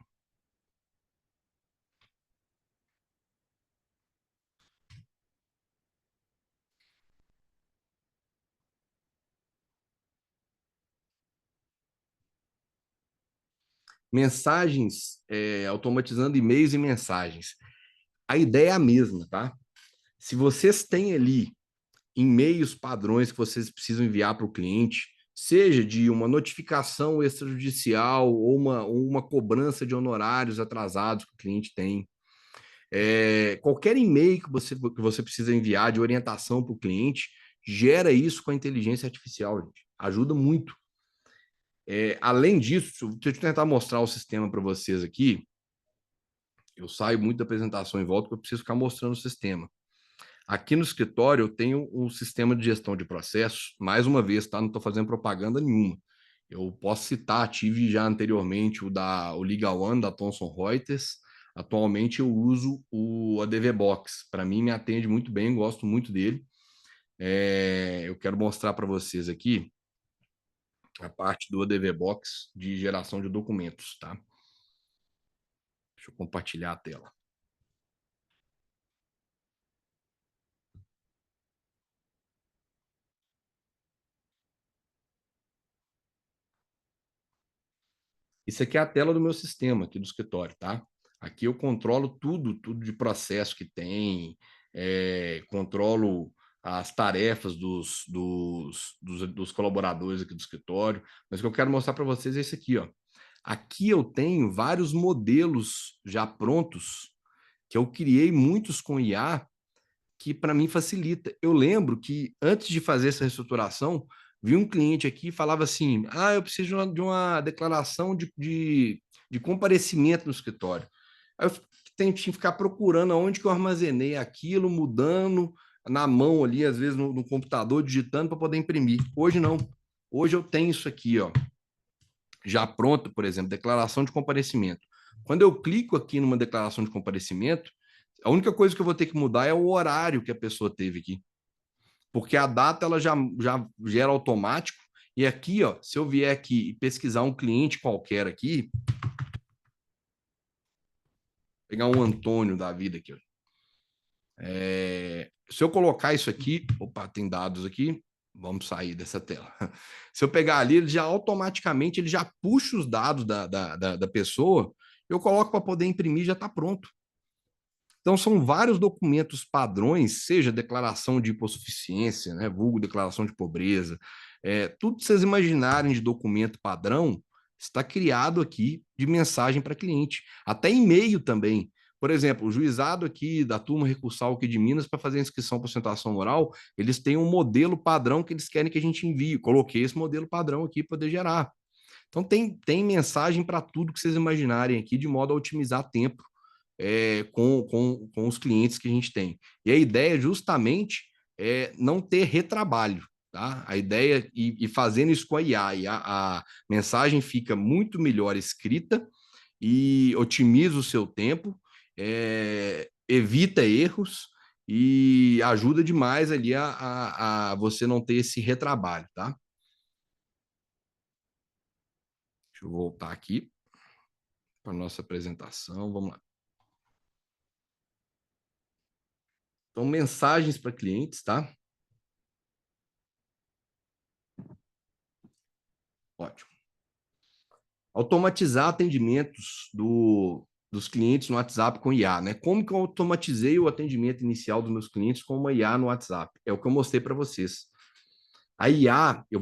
Mensagens, automatizando e-mails e mensagens. A ideia é a mesma, tá? Se vocês têm ali e-mails padrões que vocês precisam enviar para o cliente, seja de uma notificação extrajudicial ou uma cobrança de honorários atrasados que o cliente tem, qualquer e-mail que você precisa enviar de orientação para o cliente, gera isso com a inteligência artificial, gente. Ajuda muito. Além disso, deixa eu tentar mostrar o sistema para vocês aqui. Eu saio muito da apresentação em volta porque eu preciso ficar mostrando o sistema. Aqui no escritório eu tenho um sistema de gestão de processos, mais uma vez, tá? Não estou fazendo propaganda nenhuma. Eu posso citar, tive já anteriormente o Legal One da Thomson Reuters. Atualmente eu uso o ADV Box. Para mim me atende muito bem, gosto muito dele. Eu quero mostrar para vocês aqui a parte do ADV Box de geração de documentos, tá? Deixa eu compartilhar a tela. Isso aqui é a tela do meu sistema aqui do escritório, tá? Aqui eu controlo tudo de processo que tem, controlo as tarefas dos colaboradores aqui do escritório. Mas o que eu quero mostrar para vocês é isso aqui, ó. Aqui eu tenho vários modelos já prontos, que eu criei muitos com IA, que para mim facilita. Eu lembro que antes de fazer essa reestruturação, vi um cliente aqui e falava assim: eu preciso de uma declaração de comparecimento no escritório. Aí eu tinha que ficar procurando aonde que eu armazenei aquilo, mudando na mão ali, às vezes no computador, digitando para poder imprimir. Hoje não. Hoje eu tenho isso aqui, ó, já pronto, por exemplo, declaração de comparecimento. Quando eu clico aqui numa declaração de comparecimento, a única coisa que eu vou ter que mudar é o horário que a pessoa teve aqui. Porque a data ela já gera automático. E aqui, ó, se eu vier aqui e pesquisar um cliente qualquer aqui, pegar um Antônio da vida aqui, ó. Se eu colocar isso aqui, opa, tem dados aqui, vamos sair dessa tela. Se eu pegar ali, ele já automaticamente ele já puxa os dados da pessoa, eu coloco para poder imprimir, já está pronto. Então, são vários documentos padrões, seja declaração de hipossuficiência, né, vulgo declaração de pobreza, tudo que vocês imaginarem de documento padrão está criado aqui de mensagem para cliente. Até e-mail também. Por exemplo, o juizado aqui da turma recursal aqui de Minas para fazer a inscrição para sustentação oral, eles têm um modelo padrão que eles querem que a gente envie. Coloquei esse modelo padrão aqui para poder gerar. Então, tem mensagem para tudo que vocês imaginarem aqui, de modo a otimizar tempo com os clientes que a gente tem. E a ideia justamente é não ter retrabalho. Tá? A ideia, e fazendo isso com a IA, a mensagem fica muito melhor escrita e otimiza o seu tempo, evita erros e ajuda demais ali a você não ter esse retrabalho. Tá? Deixa eu voltar aqui para a nossa apresentação. Vamos lá. Então, mensagens para clientes, tá? Ótimo. Automatizar atendimentos dos clientes no WhatsApp com IA, né? Como que eu automatizei o atendimento inicial dos meus clientes com uma IA no WhatsApp? É o que eu mostrei para vocês. A IA, eu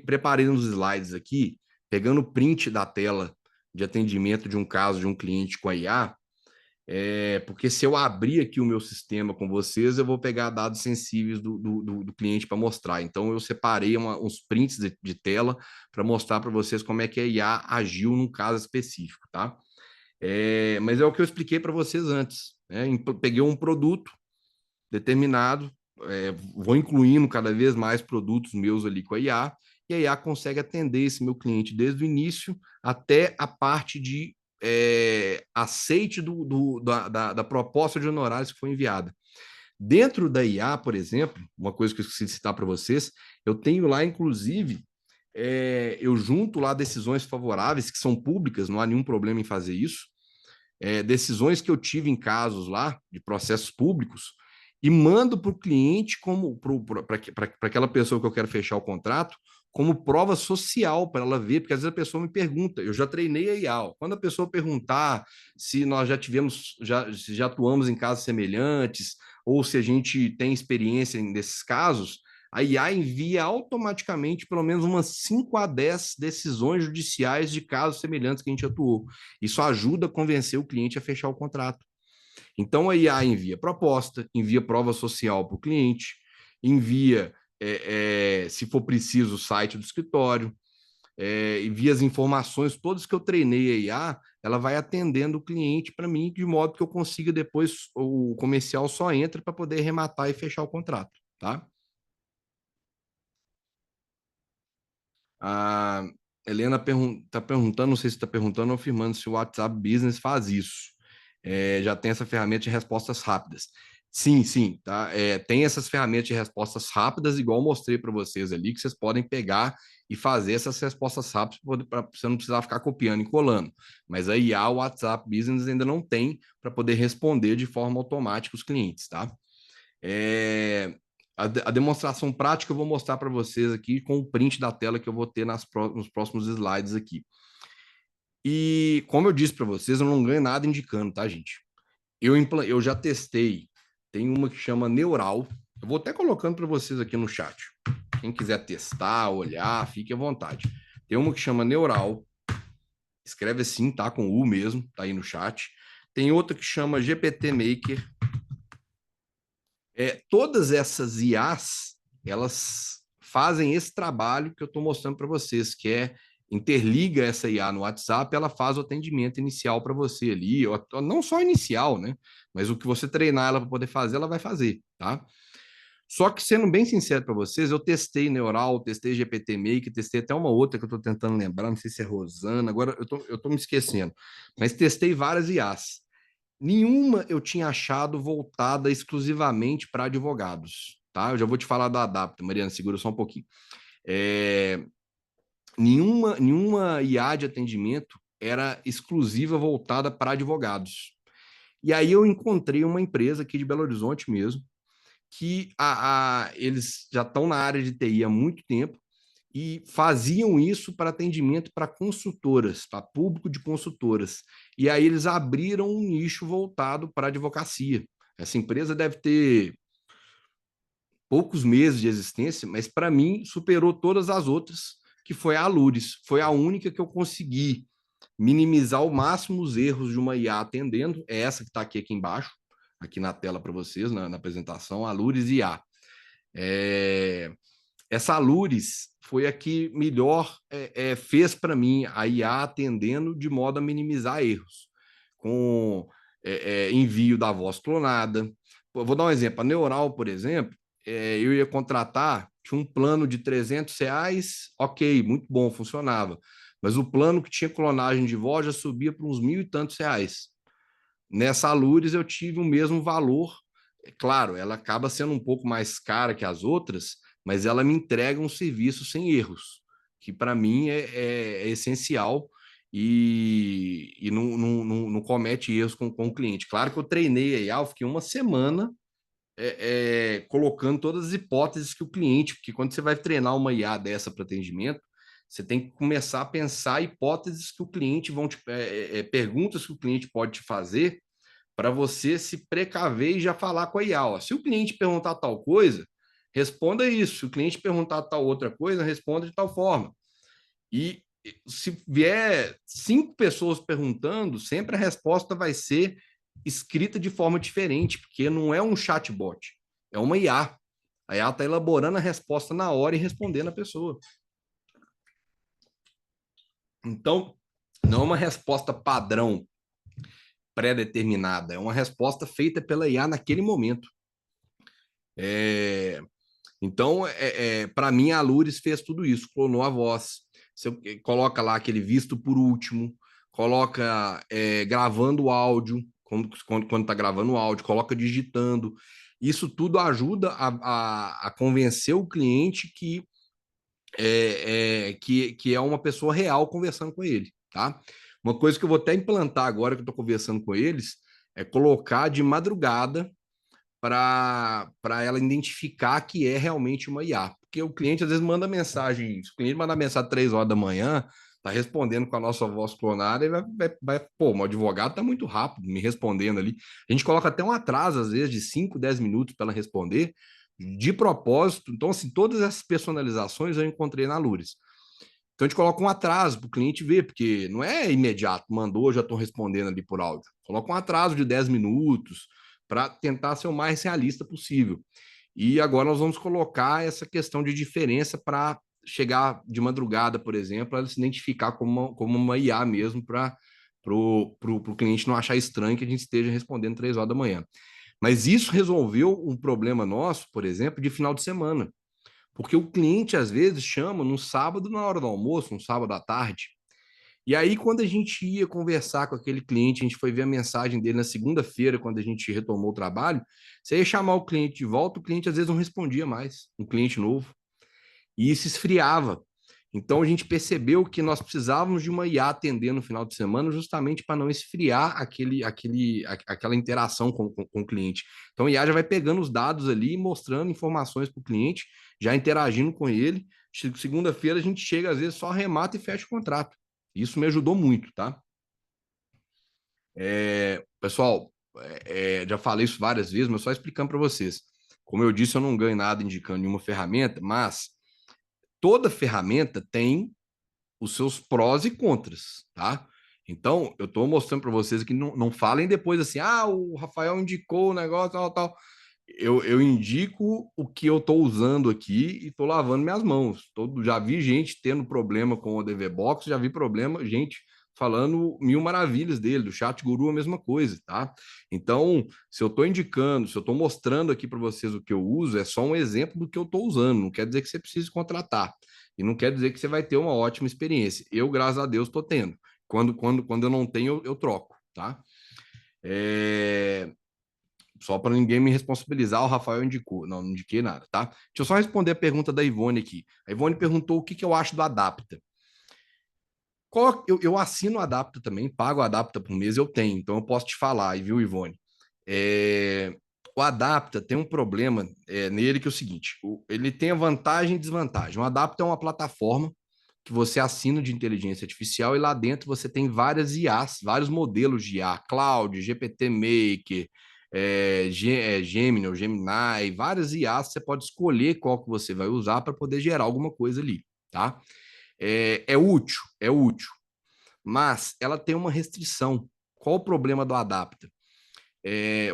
preparei uns slides aqui, pegando print da tela de atendimento de um caso de um cliente com a IA, porque se eu abrir aqui o meu sistema com vocês, eu vou pegar dados sensíveis do cliente para mostrar. Então, eu separei uns prints de tela para mostrar para vocês como é que a IA agiu num caso específico, tá? Mas é o que eu expliquei para vocês antes. Né? Peguei um produto determinado, vou incluindo cada vez mais produtos meus ali com a IA, e a IA consegue atender esse meu cliente desde o início até a parte de aceite da proposta de honorários que foi enviada. Dentro da IA, por exemplo, uma coisa que eu esqueci de citar para vocês, eu tenho lá, inclusive, eu junto lá decisões favoráveis, que são públicas, não há nenhum problema em fazer isso, decisões que eu tive em casos lá, de processos públicos, e mando para o cliente, para aquela pessoa que eu quero fechar o contrato, como prova social para ela ver, porque às vezes a pessoa me pergunta, eu já treinei a IA, quando a pessoa perguntar se nós se já atuamos em casos semelhantes, ou se a gente tem experiência nesses casos, a IA envia automaticamente pelo menos umas 5 a 10 decisões judiciais de casos semelhantes que a gente atuou. Isso ajuda a convencer o cliente a fechar o contrato. Então, a IA envia proposta, envia prova social para o cliente, envia, se for preciso, o site do escritório, envia as informações todas que eu treinei a IA, ela vai atendendo o cliente para mim, de modo que eu consiga depois, o comercial só entra para poder rematar e fechar o contrato, tá? A Helena está perguntando, não sei se está perguntando ou afirmando se o WhatsApp Business faz isso. Já tem essa ferramenta de respostas rápidas. Sim, sim, tá? Tem essas ferramentas de respostas rápidas, igual eu mostrei para vocês ali, que vocês podem pegar e fazer essas respostas rápidas para você não precisar ficar copiando e colando. Mas a IA, o WhatsApp Business ainda não tem para poder responder de forma automática os clientes, tá? A demonstração prática eu vou mostrar para vocês aqui com o print da tela que eu vou ter nos próximos slides aqui. E como eu disse para vocês, eu não ganho nada indicando, tá, gente? Eu já testei, tem uma que chama Neural, eu vou até colocando para vocês aqui no chat. Quem quiser testar, olhar, fique à vontade. Tem uma que chama Neural, escreve assim, tá? Com U mesmo, tá aí no chat. Tem outra que chama GPT Maker. Todas essas IAs, elas fazem esse trabalho que eu estou mostrando para vocês, que interliga essa IA no WhatsApp, ela faz o atendimento inicial para você ali, não só inicial, né? Mas o que você treinar ela para poder fazer, ela vai fazer, tá? Só que, sendo bem sincero para vocês, eu testei Neural, testei GPT-Make, testei até uma outra que eu estou tentando lembrar, não sei se é Rosana, agora eu tô me esquecendo, mas testei várias IAs. Nenhuma eu tinha achado voltada exclusivamente para advogados, tá? Eu já vou te falar da Adapta, Mariana, segura só um pouquinho. É, nenhuma IA de atendimento era exclusiva voltada para advogados. E aí eu encontrei uma empresa aqui de Belo Horizonte mesmo, que eles já estão na área de TI há muito tempo e faziam isso para atendimento para consultoras, para público de consultoras. E aí eles abriram um nicho voltado para advocacia. Essa empresa deve ter poucos meses de existência, mas para mim superou todas as outras, que foi a Alures. Foi a única que eu consegui minimizar ao máximo os erros de uma IA atendendo. É essa que está aqui embaixo, aqui na tela para vocês, na apresentação, a Alures IA. Essa Alures foi a que melhor fez para mim a IA atendendo de modo a minimizar erros, com envio da voz clonada. Vou dar um exemplo. A Neural, por exemplo, eu ia contratar, tinha um plano de R$ 300, ok, muito bom, funcionava. Mas o plano que tinha clonagem de voz já subia para uns mil e tantos reais. Nessa Alures eu tive o mesmo valor. Claro, ela acaba sendo um pouco mais cara que as outras, mas ela me entrega um serviço sem erros, que para mim é essencial e não comete erros com o cliente. Claro que eu treinei a IA, eu fiquei uma semana colocando todas as hipóteses que o cliente, porque quando você vai treinar uma IA dessa para atendimento, você tem que começar a pensar hipóteses que o cliente perguntas que o cliente pode te fazer para você se precaver e já falar com a IA. Ó, se o cliente perguntar tal coisa, responda isso. Se o cliente perguntar tal outra coisa, responda de tal forma. E se vier 5 pessoas perguntando, sempre a resposta vai ser escrita de forma diferente, porque não é um chatbot, é uma IA. A IA está elaborando a resposta na hora e respondendo a pessoa. Então, não é uma resposta padrão pré-determinada, é uma resposta feita pela IA naquele momento. Então, para mim, a Alures fez tudo isso, clonou a voz. Você coloca lá aquele visto por último, coloca gravando o áudio, quando está gravando o áudio, coloca digitando. Isso tudo ajuda a convencer o cliente que é uma pessoa real conversando com ele, tá? Uma coisa que eu vou até implantar agora que eu estou conversando com eles é colocar de madrugada para ela identificar que é realmente uma IA. Porque o cliente às vezes manda mensagem, se o cliente manda mensagem 3 horas da manhã, tá respondendo com a nossa voz clonada e pô, o advogado tá muito rápido me respondendo ali. A gente coloca até um atraso, às vezes, de 5, 10 minutos para ela responder, de propósito. Então, assim, todas essas personalizações eu encontrei na Lures. Então a gente coloca um atraso para o cliente ver, porque não é imediato, mandou, já estou respondendo ali por áudio. Coloca um atraso de 10 minutos para tentar ser o mais realista possível. E agora nós vamos colocar essa questão de diferença para chegar de madrugada, por exemplo, ela se identificar como uma IA mesmo, para o cliente não achar estranho que a gente esteja respondendo 3 horas da manhã. Mas isso resolveu um problema nosso, por exemplo, de final de semana. Porque o cliente, às vezes, chama no sábado, na hora do almoço, no sábado à tarde. E aí, quando a gente ia conversar com aquele cliente, a gente foi ver a mensagem dele na segunda-feira, quando a gente retomou o trabalho, você ia chamar o cliente de volta, o cliente às vezes não respondia mais, um cliente novo. E isso esfriava. Então, a gente percebeu que nós precisávamos de uma IA atendendo no final de semana, justamente para não esfriar aquela interação com o cliente. Então, a IA já vai pegando os dados ali, mostrando informações para o cliente, já interagindo com ele. Segunda-feira, a gente chega, às vezes, só remata e fecha o contrato. Isso me ajudou muito, tá? Pessoal, já falei isso várias vezes, mas só explicando para vocês. Como eu disse, eu não ganho nada indicando nenhuma ferramenta, mas toda ferramenta tem os seus prós e contras, tá? Então, eu estou mostrando para vocês que não falem depois assim, o Rafael indicou o negócio, tal, tal. Eu indico o que eu estou usando aqui e estou lavando minhas mãos. Já vi gente tendo problema com o DV Box, já vi gente falando mil maravilhas dele, do Chat Guru a mesma coisa, tá? Então, se eu estou indicando, se eu estou mostrando aqui para vocês o que eu uso, é só um exemplo do que eu estou usando, não quer dizer que você precise contratar, e não quer dizer que você vai ter uma ótima experiência. Eu, graças a Deus, estou tendo. Quando eu não tenho, eu troco, tá? Só para ninguém me responsabilizar, o Rafael indicou. Não indiquei nada, tá? Deixa eu só responder a pergunta da Ivone aqui. A Ivone perguntou o que eu acho do Adapta. Eu assino o Adapta também, pago o Adapta por mês, eu tenho, então eu posso te falar, viu, Ivone? O Adapta tem um problema nele que é o seguinte: ele tem a vantagem e desvantagem. O Adapta é uma plataforma que você assina de inteligência artificial e lá dentro você tem várias IAs, vários modelos de IA, Cloud, GPT Maker, Gemini ou Gemini, várias IAs, você pode escolher qual que você vai usar para poder gerar alguma coisa ali, tá? É útil, mas ela tem uma restrição. Qual o problema do Adapta?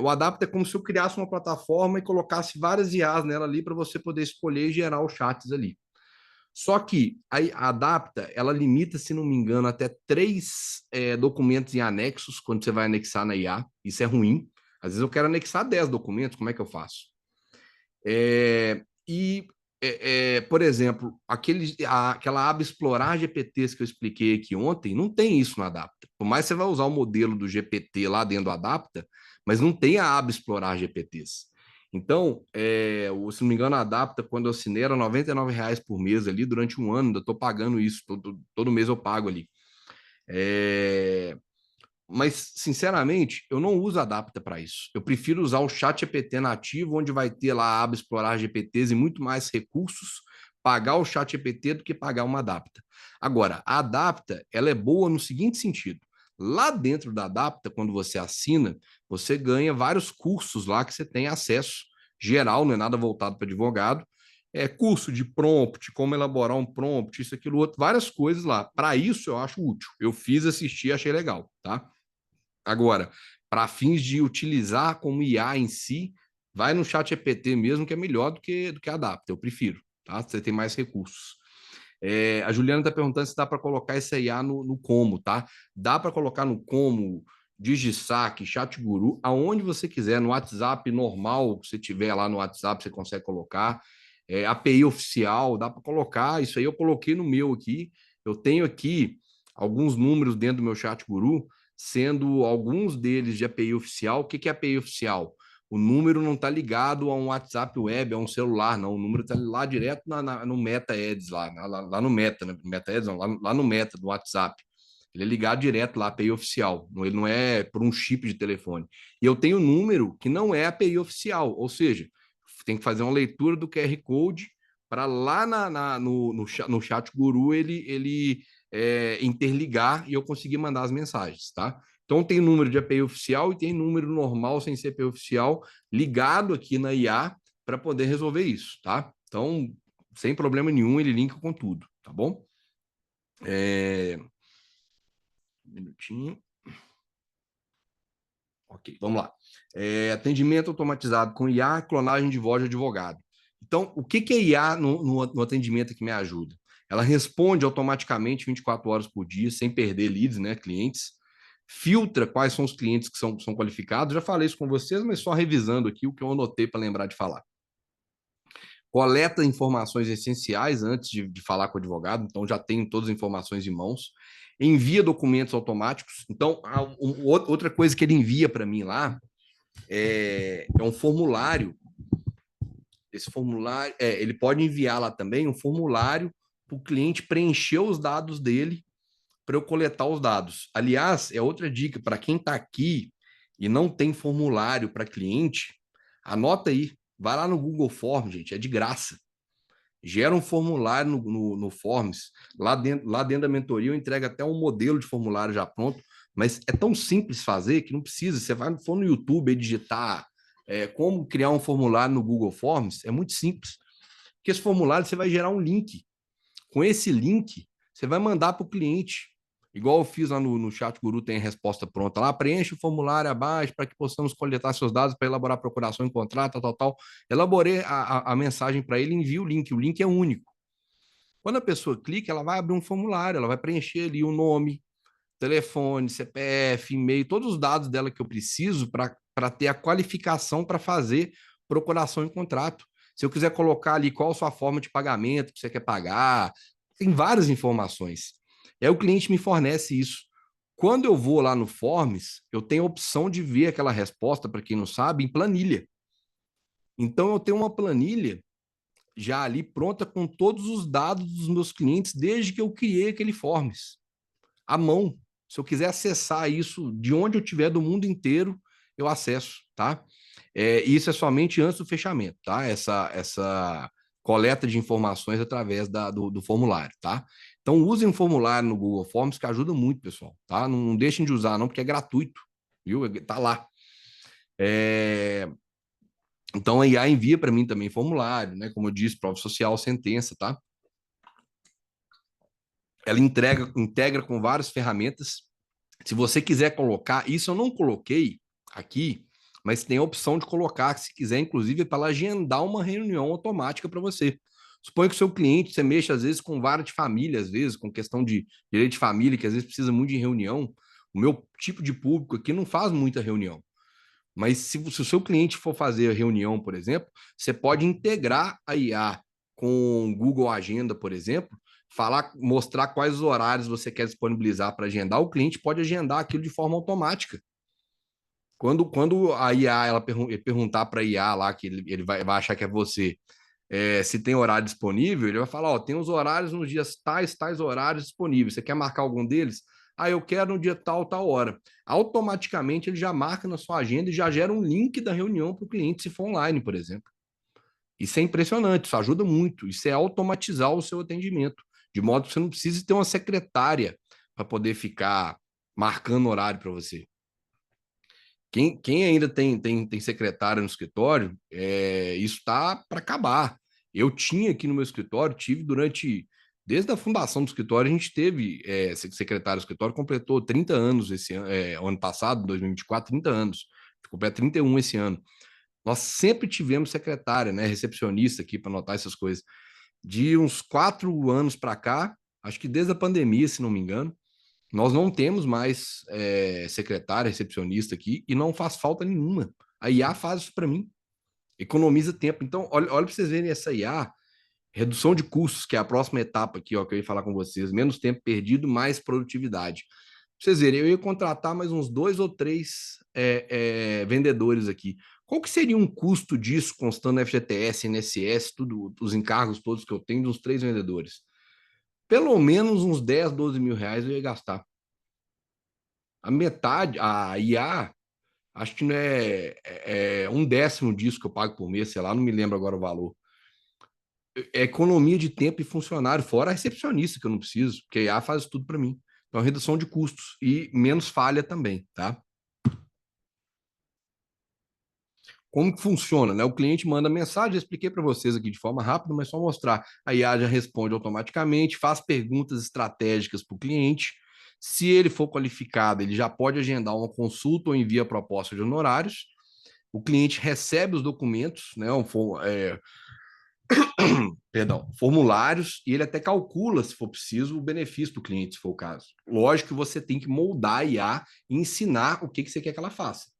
O Adapta é como se eu criasse uma plataforma e colocasse várias IAs nela ali para você poder escolher e gerar os chats ali. Só que a Adapta, ela limita, se não me engano, até 3 documentos em anexos quando você vai anexar na IA. Isso é ruim. Às vezes eu quero anexar 10 documentos, como é que eu faço? Por exemplo, aquela aba explorar GPTs que eu expliquei aqui ontem, não tem isso no Adapta. Por mais que você vai usar o modelo do GPT lá dentro do Adapta, mas não tem a aba explorar GPTs. Então, se não me engano, a Adapta, quando eu assinei, era R$ 99 por mês ali, durante um ano, ainda estou pagando isso, todo mês eu pago ali. Mas, sinceramente, eu não uso Adapta para isso. Eu prefiro usar o Chat GPT nativo, onde vai ter lá a aba explorar GPTs e muito mais recursos, pagar o Chat GPT do que pagar uma Adapta. Agora, a Adapta, ela é boa no seguinte sentido. Lá dentro da Adapta, quando você assina, você ganha vários cursos lá que você tem acesso geral, não é nada voltado para advogado. Curso de prompt, como elaborar um prompt, isso, aquilo, outro, várias coisas lá. Para isso, eu acho útil. Eu fiz, assisti, achei legal, tá? Agora, para fins de utilizar como IA em si, vai no chat GPT mesmo, que é melhor do que Adapta, eu prefiro, tá? Você tem mais recursos. A Juliana está perguntando se dá para colocar essa IA no Como, tá? Dá para colocar no Como, DigiSaque, ChatGuru, aonde você quiser, no WhatsApp normal, se tiver lá no WhatsApp, você consegue colocar. API oficial, dá para colocar. Isso aí eu coloquei no meu aqui. Eu tenho aqui alguns números dentro do meu ChatGuru, sendo alguns deles de API oficial. O que é API oficial? O número não está ligado a um WhatsApp web, a um celular, não. O número está lá direto no Meta Ads, lá no Meta, né? Meta Ads, não, lá no Meta do WhatsApp. Ele é ligado direto lá, API oficial. Ele não é por um chip de telefone. E eu tenho um número que não é API oficial, ou seja, tem que fazer uma leitura do QR Code para lá no chat Guru ele interligar e eu conseguir mandar as mensagens, tá? Então tem número de API oficial e tem número normal sem ser API oficial ligado aqui na IA para poder resolver isso, tá? Então, sem problema nenhum, ele linka com tudo, tá bom? Um minutinho. Ok, vamos lá. Atendimento automatizado com IA, clonagem de voz de advogado. Então, o que é IA no atendimento que me ajuda? Ela responde automaticamente 24 horas por dia, sem perder leads, né, clientes. Filtra quais são os clientes que são qualificados. Já falei isso com vocês, mas só revisando aqui o que eu anotei para lembrar de falar. Coleta informações essenciais antes de falar com o advogado, então já tenho todas as informações em mãos. Envia documentos automáticos. Então, outra coisa que ele envia para mim lá é um formulário. Esse formulário, ele pode enviar lá também um formulário para o cliente preencher os dados dele para eu coletar os dados. Aliás, é outra dica para quem está aqui e não tem formulário para cliente, anota aí, vai lá no Google Forms, gente, é de graça. Gera um formulário no Forms, lá dentro da mentoria eu entrego até um modelo de formulário já pronto, mas é tão simples fazer que não precisa, você vai for no YouTube e digitar como criar um formulário no Google Forms, é muito simples, porque esse formulário você vai gerar um link, com esse link você vai mandar para o cliente, igual eu fiz lá no Chat Guru, tem a resposta pronta lá, preenche o formulário abaixo para que possamos coletar seus dados para elaborar a procuração em contrato, tal. Elaborei a mensagem para ele, envio o link é único. Quando a pessoa clica, ela vai abrir um formulário, ela vai preencher ali o nome, telefone, CPF, e-mail, todos os dados dela que eu preciso para ter a qualificação para fazer procuração em contrato. Se eu quiser colocar ali qual a sua forma de pagamento que você quer pagar, tem várias informações. E aí o cliente me fornece isso. Quando eu vou lá no Forms, eu tenho a opção de ver aquela resposta, para quem não sabe, em planilha. Então eu tenho uma planilha já ali pronta com todos os dados dos meus clientes desde que eu criei aquele Forms, à mão. Se eu quiser acessar isso de onde eu estiver do mundo inteiro, eu acesso, tá? Isso é somente antes do fechamento, tá? Essa coleta de informações através do formulário, tá? Então, usem um formulário no Google Forms que ajuda muito, pessoal, tá? Não deixem de usar, não, porque é gratuito, viu? Tá lá. Então, a IA envia para mim também formulário, né? Como eu disse, prova social, sentença, tá? Ela integra com várias ferramentas. Se você quiser colocar, isso eu não coloquei aqui, mas tem a opção de colocar, se quiser, inclusive, para ela agendar uma reunião automática para você. Suponha que o seu cliente, você mexe, às vezes, com vara de família, às vezes, com questão de direito de família, que às vezes precisa muito de reunião. O meu tipo de público aqui não faz muita reunião. Mas se o seu cliente for fazer a reunião, por exemplo, você pode integrar a IA com o Google Agenda, por exemplo, mostrar quais horários você quer disponibilizar para agendar. O cliente pode agendar aquilo de forma automática. Quando a IA perguntar para a IA lá, que ele vai achar que é você, se tem horário disponível, ele vai falar: ó, tem os horários nos dias tais horários disponíveis. Você quer marcar algum deles? Ah, eu quero no dia tal hora. Automaticamente ele já marca na sua agenda e já gera um link da reunião para o cliente, se for online, por exemplo. Isso é impressionante, isso ajuda muito. Isso é automatizar o seu atendimento, de modo que você não precise ter uma secretária para poder ficar marcando horário para você. Quem ainda tem secretária no escritório, isso está para acabar. Eu tinha aqui no meu escritório, desde a fundação do escritório, a gente teve secretário do escritório, completou 30 anos esse ano passado, 2024, 30 anos. Completa 31 esse ano. Nós sempre tivemos secretária, né, recepcionista aqui para anotar essas coisas. De uns 4 anos para cá, acho que desde a pandemia, se não me engano, nós não temos mais secretária, recepcionista aqui e não faz falta nenhuma. A IA faz isso para mim, economiza tempo. Então, olha para vocês verem essa IA, redução de custos, que é a próxima etapa aqui, ó, que eu ia falar com vocês. Menos tempo perdido, mais produtividade. Pra vocês verem, eu ia contratar mais uns 2 ou 3 vendedores aqui. Qual que seria um custo disso, constando FGTS, INSS, tudo, os encargos todos que eu tenho dos 3 vendedores? Pelo menos uns 10, 12 mil reais eu ia gastar. A metade, a IA, acho que não é um décimo disso que eu pago por mês, sei lá, não me lembro agora o valor. É economia de tempo e funcionário, fora a recepcionista, que eu não preciso, porque a IA faz tudo para mim. Então, redução de custos e menos falha também, tá? Como que funciona, né? O cliente manda mensagem, eu expliquei para vocês aqui de forma rápida, mas só mostrar. A IA já responde automaticamente, faz perguntas estratégicas para o cliente. Se ele for qualificado, ele já pode agendar uma consulta ou envia proposta de honorários. O cliente recebe os documentos, né? Perdão, formulários, e ele até calcula, se for preciso, o benefício do cliente, se for o caso. Lógico que você tem que moldar a IA e ensinar o que você quer que ela faça.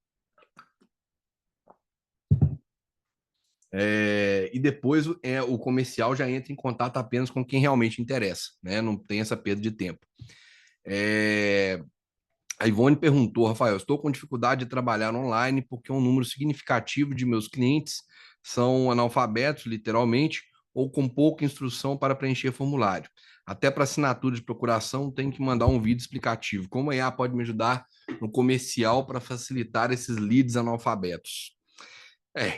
E depois o comercial já entra em contato apenas com quem realmente interessa, né? Não tem essa perda de tempo. A Ivone perguntou, Rafael, estou com dificuldade de trabalhar online porque um número significativo de meus clientes são analfabetos, literalmente, ou com pouca instrução para preencher formulário. Até para assinatura de procuração, tem que mandar um vídeo explicativo. Como a IA pode me ajudar no comercial para facilitar esses leads analfabetos?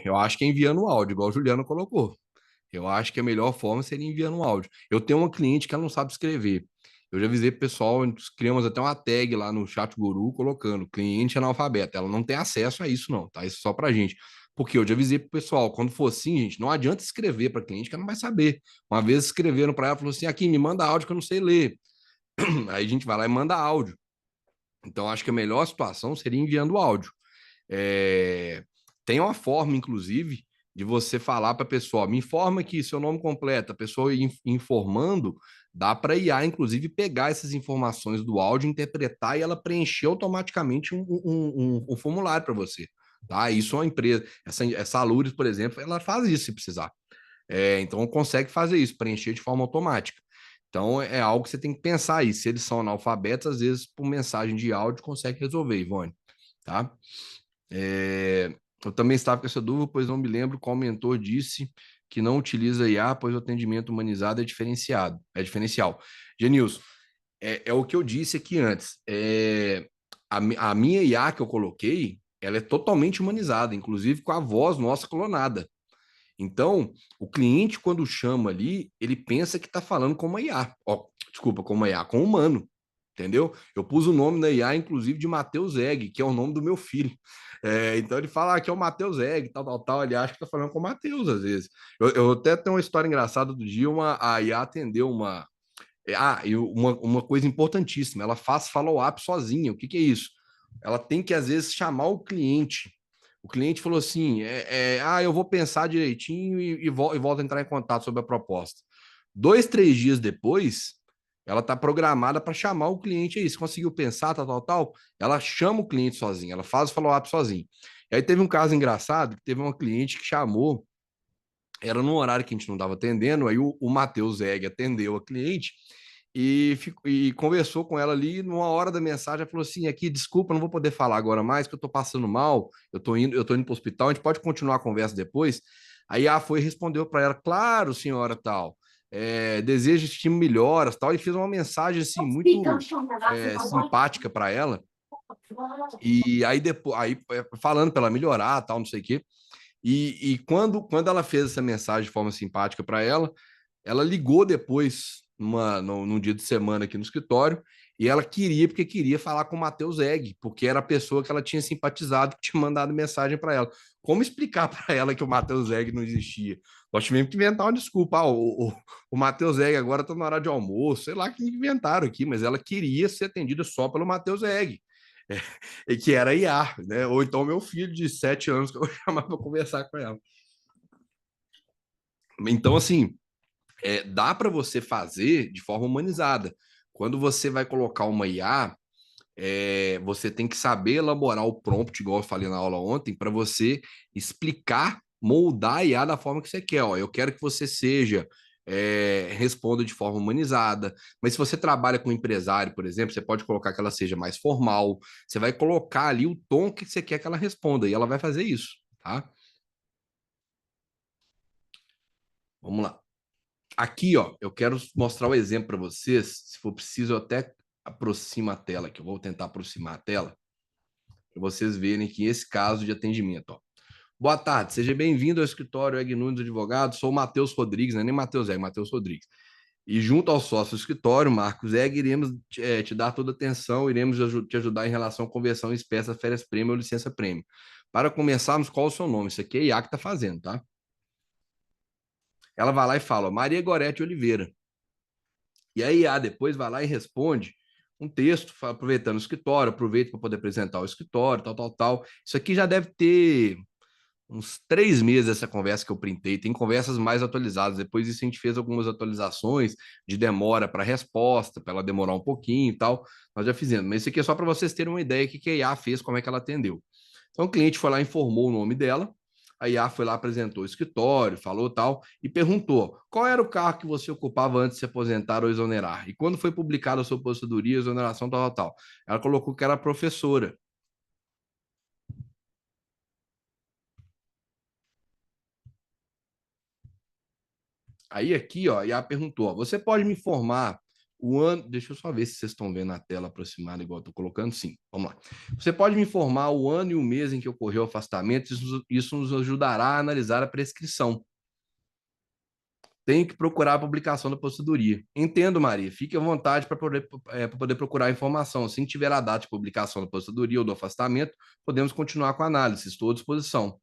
Eu acho que é enviando o áudio, igual o Juliano colocou. Eu acho que a melhor forma seria enviando um áudio. Eu tenho uma cliente que ela não sabe escrever. Eu já avisei pro pessoal, criamos até uma tag lá no Chat Guru colocando cliente analfabeto. Ela não tem acesso a isso, não, tá? Isso é só pra gente. Porque eu já avisei pro pessoal, quando for assim, gente, não adianta escrever para cliente que ela não vai saber. Uma vez escreveram para ela, falou assim: aqui, me manda áudio que eu não sei ler. Aí a gente vai lá e manda áudio. Então, acho que a melhor situação seria enviando áudio. É... Tem uma forma, inclusive, de você falar para a pessoa, me informa aqui seu nome completo, a pessoa informando, Dá para a IA, inclusive, pegar essas informações do áudio, interpretar e ela preencher automaticamente um formulário para você. Tá? Isso é uma empresa. Essa Alures, por exemplo, ela faz isso se precisar. Então consegue fazer isso, preencher de forma automática. Então é algo que você tem que pensar aí. Se eles são analfabetos, às vezes, por mensagem de áudio, consegue resolver, Ivone. Tá? Eu também estava com essa dúvida, pois não me lembro qual mentor disse que não utiliza IA, pois o atendimento humanizado é diferenciado, é diferencial. Genilson, é o que eu disse aqui antes. A minha IA que eu coloquei, ela é totalmente humanizada, inclusive com a voz nossa clonada. Então, o cliente, quando chama ali, ele pensa que está falando com uma IA. Desculpa, com uma IA, com um humano. Entendeu? Eu pus o nome da IA, inclusive, de Matheus Egg, que é o nome do meu filho. Então ele fala que é o Matheus Egg, tal. Ele acha que está falando com o Matheus, às vezes. Eu até tenho uma história engraçada do dia, a IA atendeu uma. E uma coisa importantíssima, ela faz follow-up sozinha. O que é isso? Ela tem que, às vezes, chamar o cliente. O cliente falou assim: eu vou pensar direitinho e volto a entrar em contato sobre a proposta. 2, 3 dias depois, ela está programada para chamar o cliente aí. Se conseguiu pensar, tal. Ela chama o cliente sozinha, ela faz o follow-up sozinha. E aí teve um caso engraçado que teve uma cliente que chamou, era num horário que a gente não estava atendendo, aí o Matheus Egg atendeu a cliente e conversou com ela ali. Numa hora da mensagem, ela falou assim: aqui, desculpa, não vou poder falar agora mais, que eu tô passando mal, eu tô indo para o hospital, a gente pode continuar a conversa depois. Aí a foi e respondeu para ela: claro, senhora, tal. Desejo estímulo melhoras, tal, e fez uma mensagem assim muito simpática para ela. E aí depois, falando para ela melhorar, tal, não sei o quê. E quando ela fez essa mensagem de forma simpática para ela ligou depois, num dia de semana aqui no escritório, e ela porque queria falar com o Matheus Egg, porque era a pessoa que ela tinha simpatizado, que tinha mandado mensagem para ela. Como explicar para ela que o Matheus Egg não existia? Nós tivemos que inventar uma desculpa. O Matheus Egg agora está na hora de almoço, sei lá que inventaram aqui, mas ela queria ser atendida só pelo Matheus Egg. Que era IA, né? Ou então meu filho de 7 anos que eu chamava para conversar com ela. Então, assim, dá para você fazer de forma humanizada. Quando você vai colocar uma IA, você tem que saber elaborar o prompt, igual eu falei na aula ontem, para você explicar, moldar a IA da forma que você quer. Eu quero que você seja, responda de forma humanizada. Mas se você trabalha com empresário, por exemplo, você pode colocar que ela seja mais formal. Você vai colocar ali o tom que você quer que ela responda e ela vai fazer isso, tá? Vamos lá. Aqui, ó, eu quero mostrar o exemplo para vocês. Se for preciso, eu até aproximo a tela, que eu vou tentar aproximar a tela, para vocês verem que esse caso de atendimento, ó. Boa tarde, seja bem-vindo ao escritório Egg Nunes Advogado. Sou o Matheus Rodrigues, não é nem Matheus Egg, Matheus Rodrigues. E junto ao sócio do escritório, Marcos Egg, iremos te dar toda a atenção, iremos te ajudar em relação à conversão em espécie, férias prêmio ou licença prêmio. Para começarmos, qual o seu nome? Isso aqui é a IA que está fazendo, tá? Ela vai lá e fala, Maria Gorete Oliveira. E a IA depois vai lá e responde um texto, aproveitando o escritório, aproveita para poder apresentar o escritório, tal. Isso aqui já deve ter uns 3 meses essa conversa que eu printei. Tem conversas mais atualizadas. Depois disso, a gente fez algumas atualizações de demora para resposta, para ela demorar um pouquinho e tal. Nós já fizemos. Mas isso aqui é só para vocês terem uma ideia do que a IA fez, como é que ela atendeu. Então, o cliente foi lá, informou o nome dela. A IA foi lá, apresentou o escritório, falou tal, e perguntou qual era o cargo que você ocupava antes de se aposentar ou exonerar. E quando foi publicada a sua aposentadoria, exoneração, tal. Ela colocou que era professora. Aí aqui, ó, a IA perguntou, ó, você pode me informar o ano... Deixa eu só ver se vocês estão vendo a tela aproximada, igual eu estou colocando. Sim, vamos lá. Você pode me informar o ano e o mês em que ocorreu o afastamento? Isso nos ajudará a analisar a prescrição. Tenho que procurar a publicação da aposentadoria. Entendo, Maria. Fique à vontade para poder procurar a informação. Assim que tiver a data de publicação da aposentadoria ou do afastamento, podemos continuar com a análise. Estou à disposição.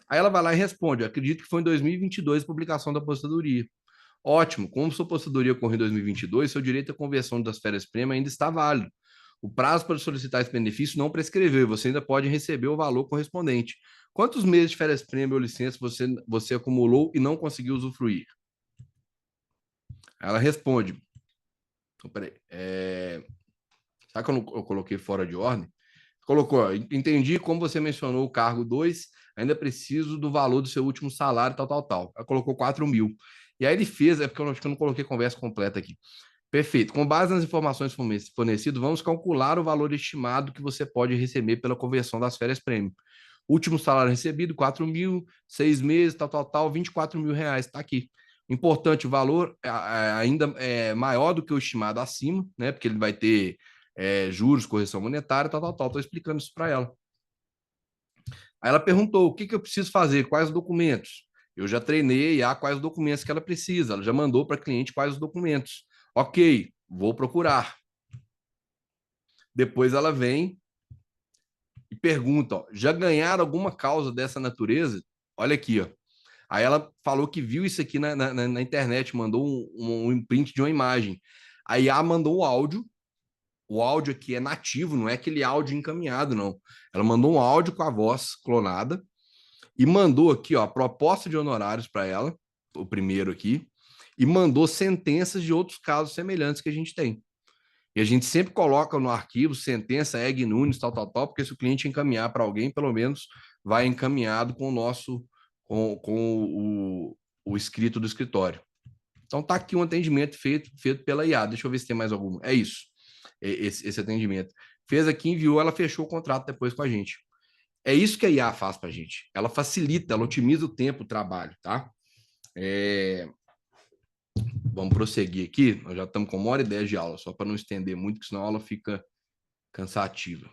Aí ela vai lá e responde: acredito que foi em 2022 a publicação da aposentadoria. Ótimo. Como sua aposentadoria ocorreu em 2022, seu direito à conversão das férias-prêmio ainda está válido. O prazo para solicitar esse benefício não prescreveu e você ainda pode receber o valor correspondente. Quantos meses de férias-prêmio ou licença você acumulou e não conseguiu usufruir? Ela responde: Então, peraí. Sabe que eu coloquei fora de ordem? Colocou, ó, entendi como você mencionou o cargo 2, ainda preciso do valor do seu último salário, tal, tal, tal. Ela colocou 4.000. E aí ele fez, é porque eu acho que eu não coloquei conversa completa aqui. Perfeito. Com base nas informações fornecidas, vamos calcular o valor estimado que você pode receber pela conversão das férias prêmio. Último salário recebido, 4.000, 6 meses, tal, tal, tal, 24 mil reais. Está aqui. Importante, o valor ainda é maior do que o estimado acima, né? Porque ele vai ter juros, correção monetária, tal, tal, tal. Estou explicando isso para ela. Aí ela perguntou: o que, que eu preciso fazer? Quais os documentos? Eu já treinei a quais os documentos que ela precisa. Ela já mandou para a cliente quais os documentos. Ok, vou procurar. Depois ela vem e pergunta: ó, já ganharam alguma causa dessa natureza? Olha aqui, ó. Aí ela falou que viu isso aqui na internet, mandou um print de uma imagem. Aí a mandou o áudio aqui é nativo, não é aquele áudio encaminhado, não. Ela mandou um áudio com a voz clonada e mandou aqui, ó, a proposta de honorários para ela, o primeiro aqui, e mandou sentenças de outros casos semelhantes que a gente tem. E a gente sempre coloca no arquivo sentença, Egg Nunes, tal, tal, tal, porque se o cliente encaminhar para alguém, pelo menos vai encaminhado com o nosso, com o escrito do escritório. Então tá aqui um atendimento feito pela IA. Deixa eu ver se tem mais algum. É isso, esse atendimento. Fez aqui, enviou, ela fechou o contrato depois com a gente. É isso que a IA faz para a gente. Ela facilita, ela otimiza o tempo, o trabalho, tá? Vamos prosseguir aqui. Nós já estamos com 1h10 de aula, só para não estender muito, porque senão a aula fica cansativa.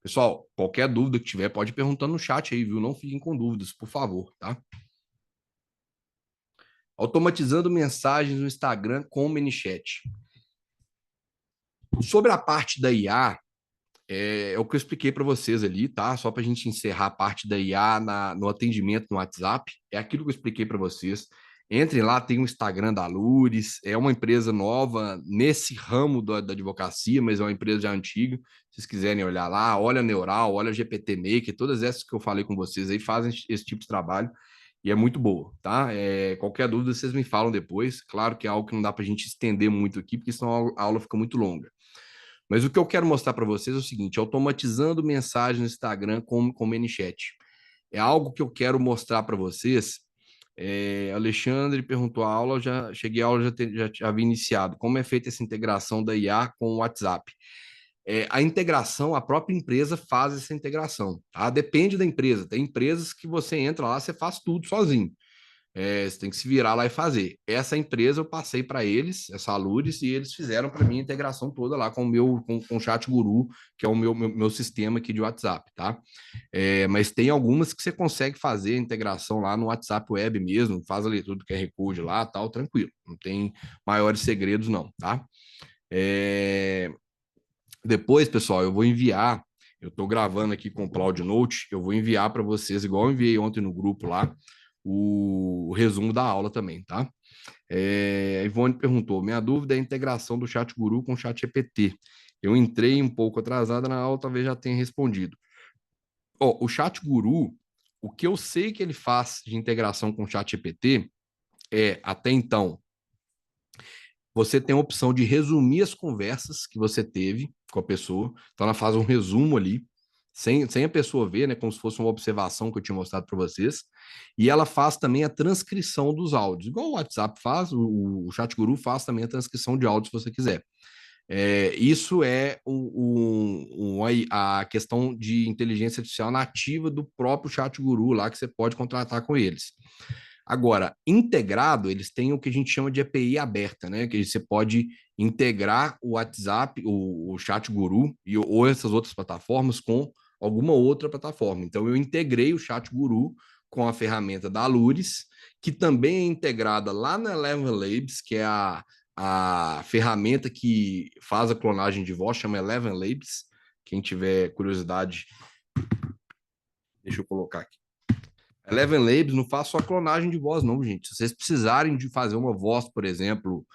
Pessoal, qualquer dúvida que tiver, pode ir perguntando no chat aí, viu? Não fiquem com dúvidas, por favor, tá? Automatizando mensagens no Instagram com o ManyChat. Sobre a parte da IA, é o que eu expliquei para vocês ali, tá? Só para a gente encerrar a parte da IA no atendimento no WhatsApp. É aquilo que eu expliquei para vocês. Entrem lá, tem o Instagram da Lures, é uma empresa nova nesse ramo da advocacia, mas é uma empresa já antiga. Se vocês quiserem olhar lá, olha a Neural, olha a GPT Maker, todas essas que eu falei com vocês aí fazem esse tipo de trabalho e é muito boa, tá? Qualquer dúvida vocês me falam depois. Claro que é algo que não dá para a gente estender muito aqui, porque senão a aula fica muito longa. Mas o que eu quero mostrar para vocês é o seguinte: automatizando mensagens no Instagram com o ManyChat. É algo que eu quero mostrar para vocês. Alexandre perguntou a aula, já cheguei a aula, já havia iniciado. Como é feita essa integração da IA com o WhatsApp? A integração, a própria empresa faz essa integração, tá? Depende da empresa. Tem empresas que você entra lá, você faz tudo sozinho. Você tem que se virar lá e fazer. Essa empresa eu passei para eles, essa Alures, e eles fizeram para mim a integração toda lá com o Chat Guru, que é o meu sistema aqui de WhatsApp, tá? Mas tem algumas que você consegue fazer a integração lá no WhatsApp Web mesmo, faz a leitura do QR Code lá, tal, tranquilo. Não tem maiores segredos não, tá? Depois, pessoal, eu vou enviar, eu estou gravando aqui com o Cloud Note, eu vou enviar para vocês, igual eu enviei ontem no grupo lá, o resumo da aula também, tá? A Ivone perguntou: minha dúvida é a integração do Chat Guru com o Chat GPT. Eu entrei um pouco atrasada na aula, talvez já tenha respondido. O Chat Guru, o que eu sei que ele faz de integração com o Chat GPT até então, você tem a opção de resumir as conversas que você teve com a pessoa. Então, ela faz um resumo ali, sem a pessoa ver, né? Como se fosse uma observação que eu tinha mostrado para vocês. E ela faz também a transcrição dos áudios. Igual o WhatsApp faz, o Chat Guru faz também a transcrição de áudio, se você quiser. Isso é a questão de inteligência artificial nativa do próprio Chat Guru lá, que você pode contratar com eles. Agora, integrado, eles têm o que a gente chama de API aberta, né? Que você pode integrar o WhatsApp, o Chat Guru ou essas outras plataformas com alguma outra plataforma. Então, eu integrei o Chat Guru com a ferramenta da Alures, que também é integrada lá na Eleven Labs, que é a ferramenta que faz a clonagem de voz, chama Eleven Labs. Quem tiver curiosidade, deixa eu colocar aqui. Eleven Labs não faz só clonagem de voz, não, gente. Se vocês precisarem de fazer uma voz, por exemplo,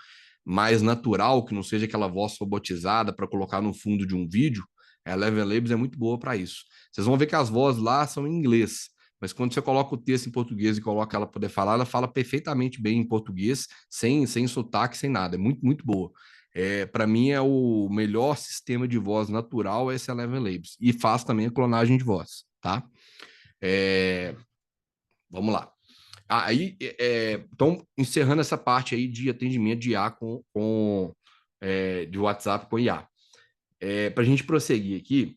mais natural, que não seja aquela voz robotizada para colocar no fundo de um vídeo, a Eleven Labs é muito boa para isso. Vocês vão ver que as vozes lá são em inglês, mas quando você coloca o texto em português e coloca ela para poder falar, ela fala perfeitamente bem em português, sem sotaque, sem nada. É muito, muito boa. Para mim, é o melhor sistema de voz natural, esse Eleven Labs. E faz também a clonagem de voz, tá? Vamos lá. Aí, então, encerrando essa parte aí de atendimento de IA de WhatsApp com IA. Para a gente prosseguir aqui,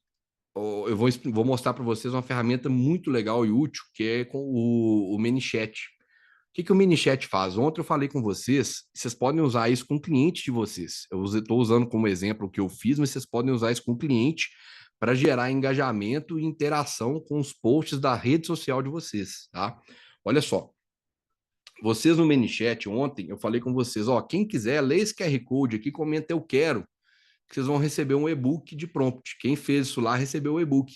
eu vou mostrar para vocês uma ferramenta muito legal e útil, que é com o ManyChat. O que o ManyChat faz? Ontem eu falei com vocês podem usar isso com clientes de vocês. Eu estou usando como exemplo o que eu fiz, mas vocês podem usar isso com cliente para gerar engajamento e interação com os posts da rede social de vocês, tá? Olha só, vocês no ManyChat ontem, eu falei com vocês, ó, quem quiser, lê esse QR Code aqui, comenta eu quero, que vocês vão receber um e-book de prompt. Quem fez isso lá recebeu o e-book.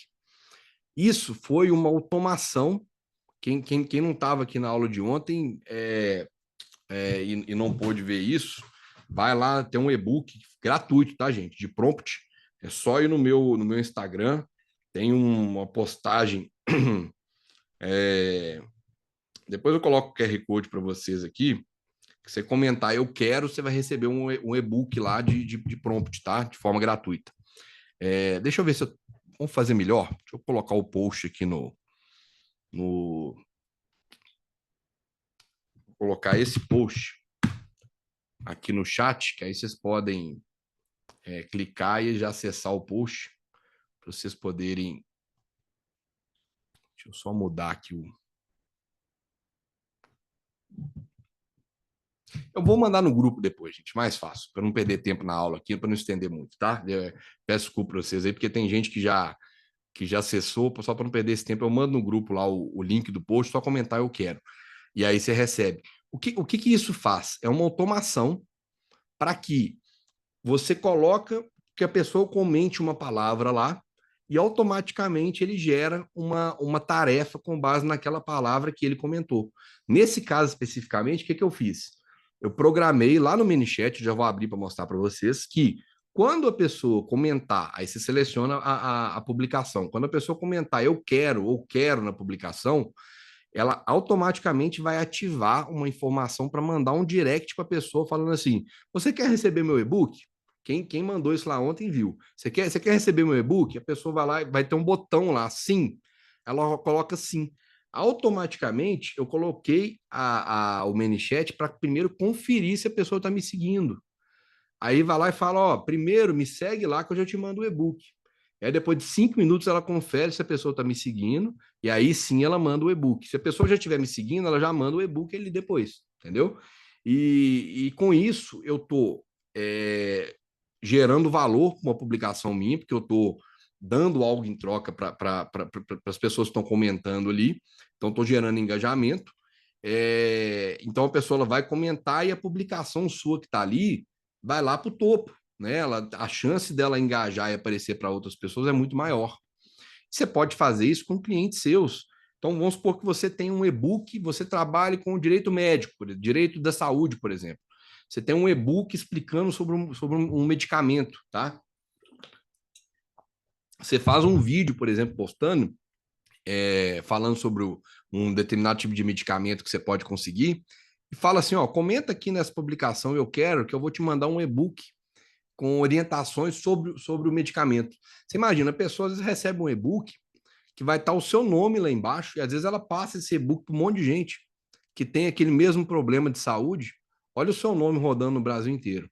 Isso foi uma automação. Quem não estava aqui na aula de ontem e não pôde ver isso, vai lá, tem um e-book gratuito, tá, gente? De prompt. É só ir no meu Instagram, tem uma postagem. Depois eu coloco o QR Code para vocês aqui. Que você comentar, eu quero, você vai receber um e-book lá de prompt, tá? De forma gratuita. Deixa eu ver se eu. Vamos fazer melhor? Deixa eu colocar o post aqui no colocar esse post aqui no chat, que aí vocês podem clicar e já acessar o post para vocês poderem. Deixa eu só mudar aqui o. Eu vou mandar no grupo depois, gente, mais fácil, para não perder tempo na aula aqui, para não estender muito, tá? Peço desculpa para vocês aí, porque tem gente que já acessou, só para não perder esse tempo, eu mando no grupo lá o link do post, só comentar eu quero. E aí você recebe. O que isso faz? É uma automação para que você coloca que a pessoa comente uma palavra lá e automaticamente ele gera uma tarefa com base naquela palavra que ele comentou. Nesse caso especificamente, o que eu fiz? Eu programei lá no ManyChat, já vou abrir para mostrar para vocês, que quando a pessoa comentar, aí você seleciona a publicação, quando a pessoa comentar eu quero ou quero na publicação, ela automaticamente vai ativar uma informação para mandar um direct para a pessoa falando assim: você quer receber meu e-book? Quem mandou isso lá ontem viu. Você quer receber meu e-book? A pessoa vai lá e vai ter um botão lá, sim. Ela coloca sim. Automaticamente, eu coloquei o ManyChat para primeiro conferir se a pessoa está me seguindo. Aí vai lá e fala: ó, primeiro me segue lá que eu já te mando o e-book. Aí depois de 5 minutos ela confere se a pessoa está me seguindo, e aí sim ela manda o e-book. Se a pessoa já estiver me seguindo, ela já manda o e-book ele depois, entendeu? E com isso eu estou gerando valor para uma publicação minha, porque eu estou dando algo em troca para as pessoas que estão comentando ali, então estou gerando engajamento. Então a pessoa ela vai comentar e a publicação sua que está ali vai lá para o topo, né? A chance dela engajar e aparecer para outras pessoas é muito maior. Você pode fazer isso com clientes seus. Então, vamos supor que você tem um e-book, você trabalha com o direito médico, direito da saúde, por exemplo. Você tem um e-book explicando sobre um medicamento, tá? Você faz um vídeo, por exemplo, postando, falando sobre um determinado tipo de medicamento que você pode conseguir, e fala assim, ó, comenta aqui nessa publicação, eu quero que eu vou te mandar um e-book com orientações sobre o medicamento. Você imagina, a pessoa às vezes recebe um e-book que vai estar o seu nome lá embaixo, e às vezes ela passa esse e-book para um monte de gente que tem aquele mesmo problema de saúde. Olha o seu nome rodando no Brasil inteiro.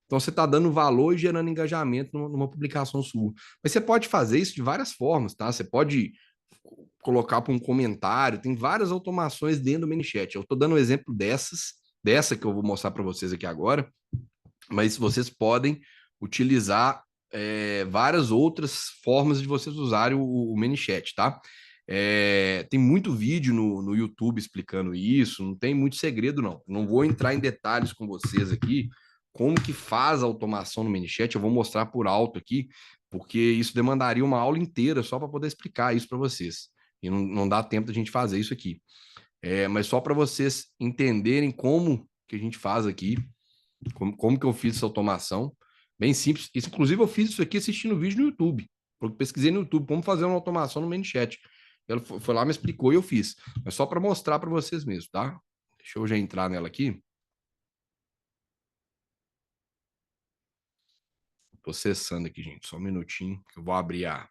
Então você está dando valor e gerando engajamento numa publicação sua. Mas você pode fazer isso de várias formas, tá? Você pode colocar para um comentário, tem várias automações dentro do ManyChat. Eu estou dando um exemplo dessa que eu vou mostrar para vocês aqui agora, mas vocês podem utilizar várias outras formas de vocês usarem o ManyChat, tá? Tem muito vídeo no YouTube explicando isso, não tem muito segredo, não. Não vou entrar em detalhes com vocês aqui, como que faz a automação no ManyChat, eu vou mostrar por alto aqui, porque isso demandaria uma aula inteira só para poder explicar isso para vocês. E não dá tempo da gente fazer isso aqui. Mas só para vocês entenderem como que a gente faz aqui, como que eu fiz essa automação. Bem simples. Inclusive, eu fiz isso aqui assistindo vídeo no YouTube. Eu pesquisei no YouTube como fazer uma automação no ManyChat. Ela foi lá, me explicou e eu fiz. Mas só para mostrar para vocês mesmo, tá? Deixa eu já entrar nela aqui. Tô acessando aqui, gente. Só um minutinho, que eu vou abrir a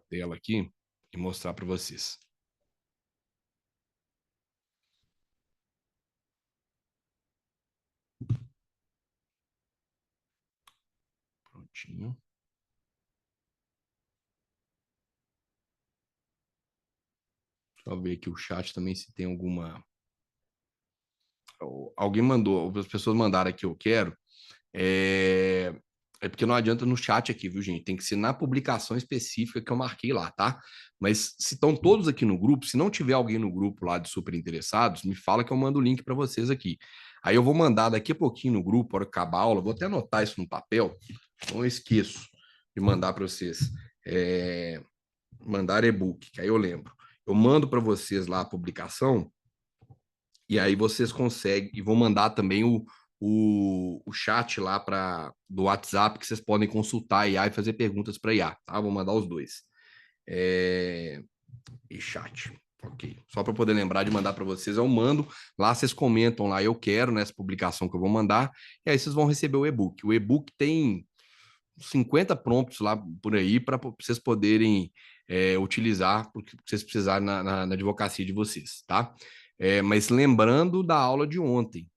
tela aqui e mostrar para vocês. Prontinho. Deixa eu ver aqui o chat também se tem alguma. Alguém mandou, as pessoas mandaram aqui, eu quero. É... é porque não adianta no chat aqui, viu, gente? Tem que ser na publicação específica que eu marquei lá, tá? Mas se estão todos aqui no grupo, se não tiver alguém no grupo lá de super interessados, me fala que eu mando o link para vocês aqui. Aí eu vou mandar daqui a pouquinho no grupo, para acabar a aula, vou até anotar isso no papel, não esqueço de mandar para vocês. Mandar e-book, que aí eu lembro. Eu mando para vocês lá a publicação, e aí vocês conseguem, e vou mandar também o chat lá do WhatsApp, que vocês podem consultar a IA e fazer perguntas para a IA, tá? Vou mandar os dois. E chat. Ok. Só para poder lembrar de mandar para vocês, eu mando. Lá vocês comentam lá, eu quero nessa publicação que eu vou mandar, e aí vocês vão receber o e-book. O e-book tem 50 prompts lá por aí para vocês poderem utilizar, porque vocês precisarem na advocacia de vocês, tá? Mas lembrando da aula de ontem,